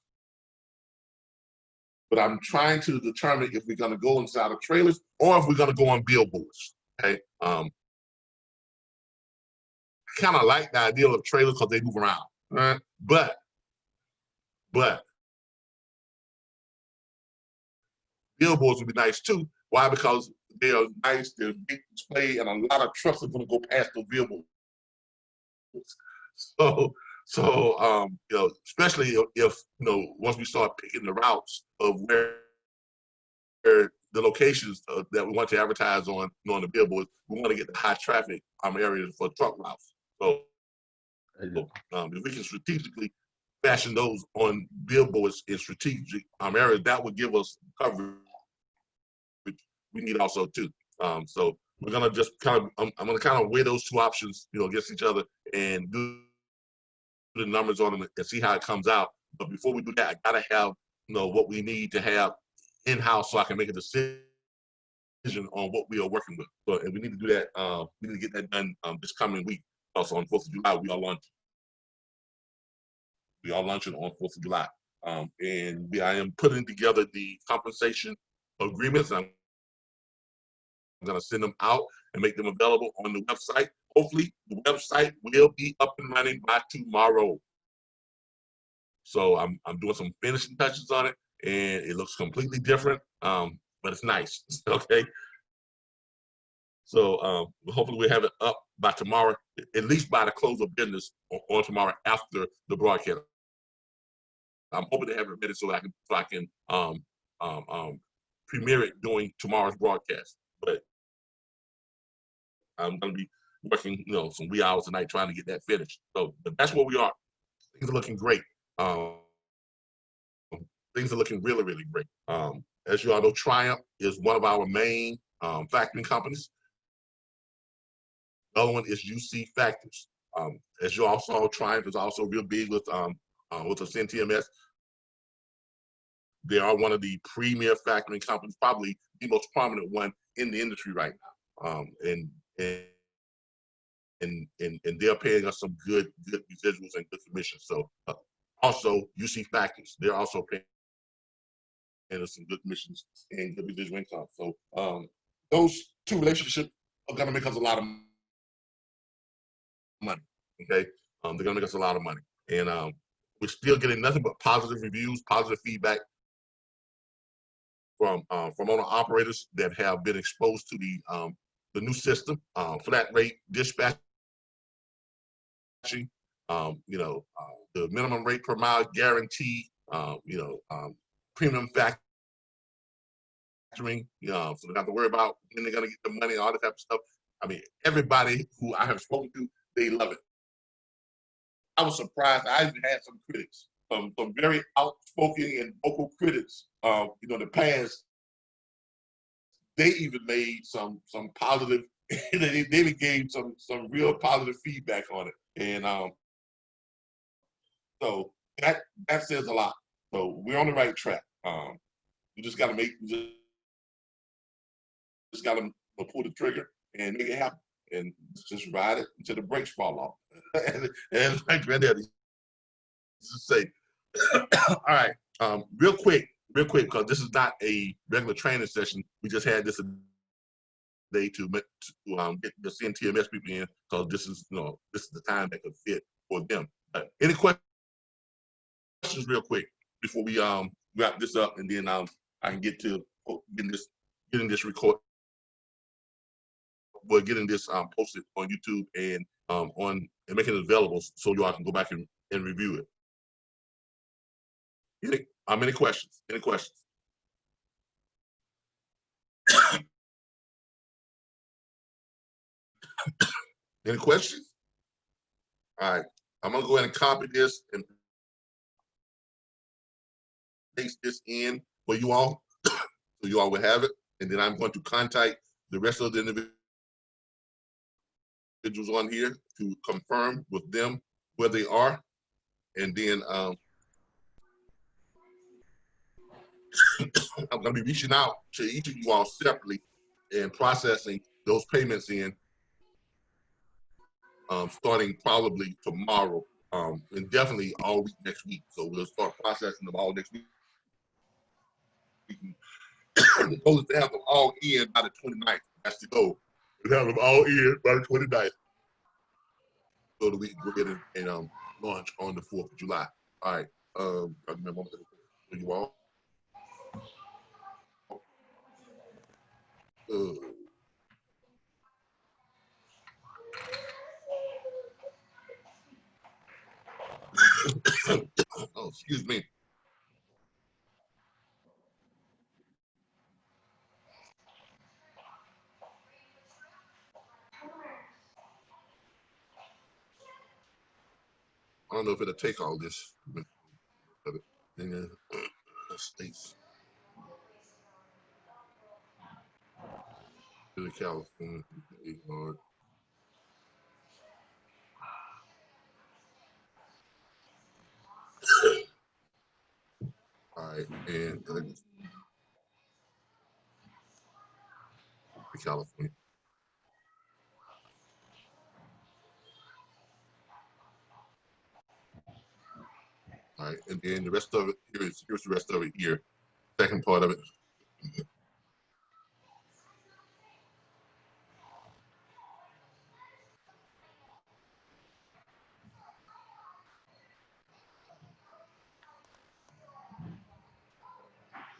But I'm trying to determine if we're going to go inside of trailers or if we're going to go on billboards. Okay. I kind of like the idea of trailers because they move around. Right? But billboards would be nice too. Why? Because they are nice, they're big display, and a lot of trucks are going to go past those billboards. So you know, especially if you know, once we start picking the routes of where the locations that we want to advertise on the billboards, we want to get the high traffic areas for truck routes. So if we can strategically fashion those on billboards in strategic areas, that would give us coverage we need also too. So we're gonna just kind of, I'm gonna kind of weigh those two options, you know, against each other and do the numbers on them and see how it comes out. But before we do that, I gotta have, you know, what we need to have in-house so I can make a decision on what we are working with. So, and we need to do that. We need to get that done this coming week. Also on 4th of July, we are launching. We are launching on 4th of July, and I am putting together the compensation agreements. I'm going to send them out and make them available on the website. Hopefully, the website will be up and running by tomorrow. So I'm doing some finishing touches on it, and it looks completely different, but it's nice. Okay. So hopefully we'll have it up by tomorrow, at least by the close of business on tomorrow after the broadcast. I'm hoping to have it ready so I can premiere it during tomorrow's broadcast. But I'm going to be working, you know, some wee hours tonight trying to get that finished. So, but that's where we are. Things are looking great. Things are looking really, really great. As you all know, Triumph is one of our main factoring companies. The other one is UC Factors. As you all saw, Triumph is also real big with AscendTMS. They are one of the premier factoring companies, probably the most prominent one in the industry right now. And they're paying us some good residuals and good commissions. So also UC Factors, they're also paying us some good commissions and good residual income. So those two relationships are going to make us a lot of money. Okay, they're going to make us a lot of money, and we're still getting nothing but positive reviews, positive feedback from owner operators that have been exposed to the new system, flat rate dispatching. You know, the minimum rate per mile guarantee. You know, premium factoring. So they don't have to worry about when they're going to get the money, all that type of stuff. I mean, everybody who I have spoken to, they love it. I was surprised. I even had some critics, some very outspoken and vocal critics. You know, in the past, they even made some positive. they even gave some real positive feedback on it, and so that says a lot. So we're on the right track. We just got to just got to pull the trigger and make it happen, and just ride it until the brakes fall off. and my granddad used to say, "All right, real quick, because this is not a regular training session. We just had this day to get the AscendTMS people in, because this is the time that could fit for them." Any questions real quick before we wrap this up, and then I can get to getting this record. We're getting this posted on YouTube and and making it available so you all can go back and review it. Any questions? Any questions? Any questions? All right, I'm gonna go ahead and copy this and paste this in for you all, so you all will have it. And then I'm going to contact the rest of the individuals on here to confirm with them where they are. And then I'm gonna be reaching out to each of you all separately and processing those payments in, starting probably tomorrow, and definitely all week next week. So we'll start processing them all next week. The goal is to have them all in by the 29th. That's the goal. To have them all in by the 29th, so that we can go ahead and launch on the 4th of July. All right. I remember for you all. Oh, excuse me. I don't know if it'll take all this. States to the California. All right, and California. All right, and then the rest of it, here's the rest of it here. Second part of it.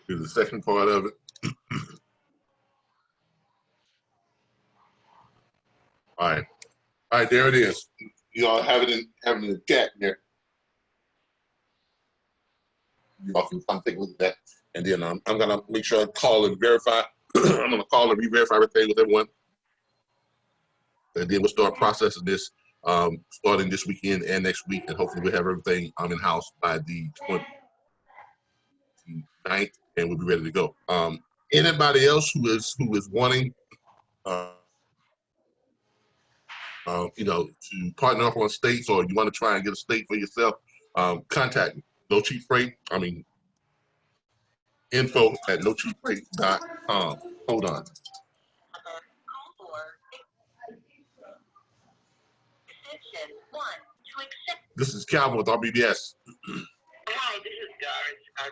Here's the second part of it. All right, there it is. You all have it in the chat there. You all can come take a look at that, and then I'm gonna make sure I call and verify. I'm gonna call and re-verify everything with everyone, and then we'll start processing this starting this weekend and next week, and hopefully we'll have everything in house by the 29th, and we'll be ready to go. Anybody else who is wanting, to partner up on states, or you want to try and get a state for yourself, contact me. No Cheap Freight. info@nocheapfreight.com. Hold on. This is Calvin with RBBS.
Hi, this is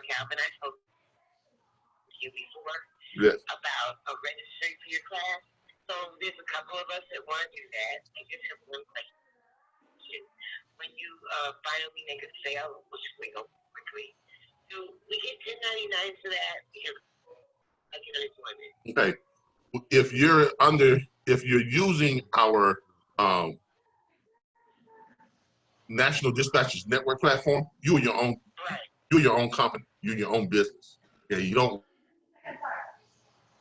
Calvin. I spoke to you before about registering for your class. So there's a couple of us that want to do that. I just have one question. When you finally make a sale, which we go quickly, do we get 1099 for that? Because I get unemployment.
Okay. If you're using our National Dispatchers Network platform, you're your own.
Right.
You're your own company. You're your own business. Okay, you don't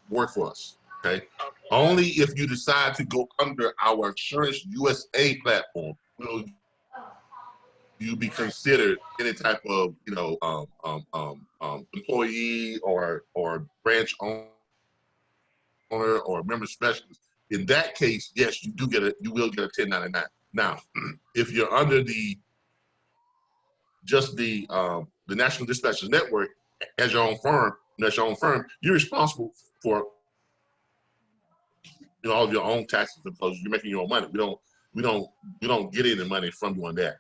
work for us. Okay. Only if you decide to go under our Assurance USA platform will you be considered any type of employee or branch owner or member specialist. In that case, yes, you will get a 1099. Now, if you're under the National Dispatchers Network as your own firm, you're responsible for all of your own taxes because you're making your own money. We don't get any money from doing that.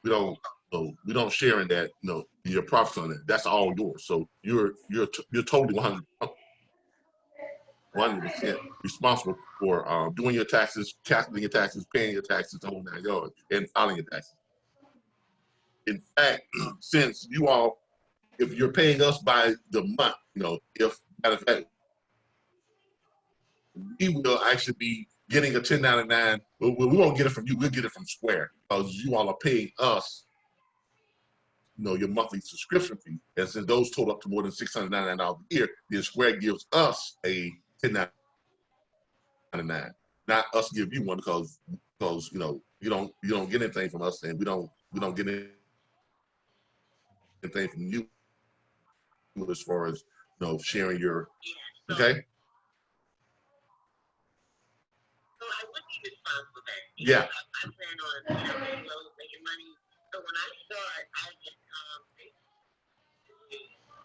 We don't share in that. Your profits on it. That's all yours. So you're totally 100% responsible for doing your taxes, calculating your taxes, paying your taxes, the whole 9 yards, and filing your taxes. In fact, since you all, if you're paying us by the month, if matter of fact, we will actually be getting a 1099. We won't get it from you. We'll get it from Square because you all are paying us, your monthly subscription fee. And since those total up to more than $699 a year, then Square gives us a 1099 $99. Not us give you one because you know you don't get anything from us, and we don't get anything from you as far as sharing your okay.
So I would be responsible then.
Yeah.
I plan on making money. So when I start, I get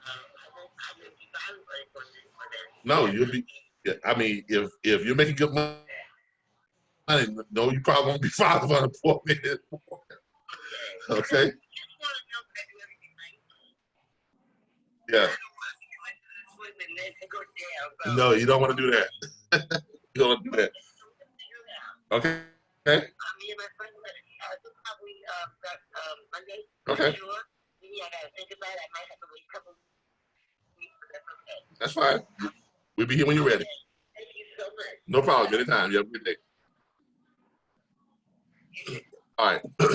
I won't be violent for that.
No, you'll be. Yeah, I mean, if you're making good money, no, you probably won't be filed for unemployment anymore. Okay. Yeah. No, you don't want to do that. You don't want to do that. Okay. Okay.
Me and my friend probably Monday.
Okay.
Sure. Maybe I gotta think about it. I might have to wait a couple weeks, but that's okay.
That's fine. We'll be here when you're ready.
Thank you so much.
No problem. Anytime. You have a good day. All right. All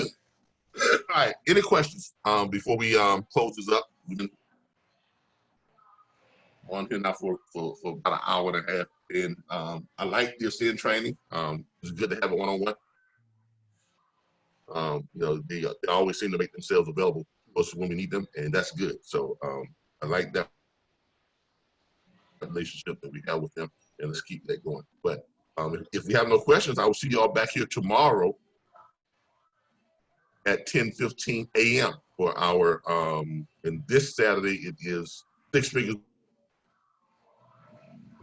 right. Any questions before we close this up? We've been on here now for about an hour and a half, and I like the Ascend training. It's good to have a one-on-one. They always seem to make themselves available to us when we need them, and that's good. So I like that relationship that we have with them, and let's keep that going. But if we have no questions, I will see you all back here tomorrow at 10:15 a.m. for our and this Saturday it is 6 Figures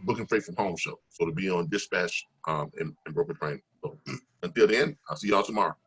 Booking Freight from Home show. So to be on dispatch and broker training. So until then, I'll see y'all tomorrow.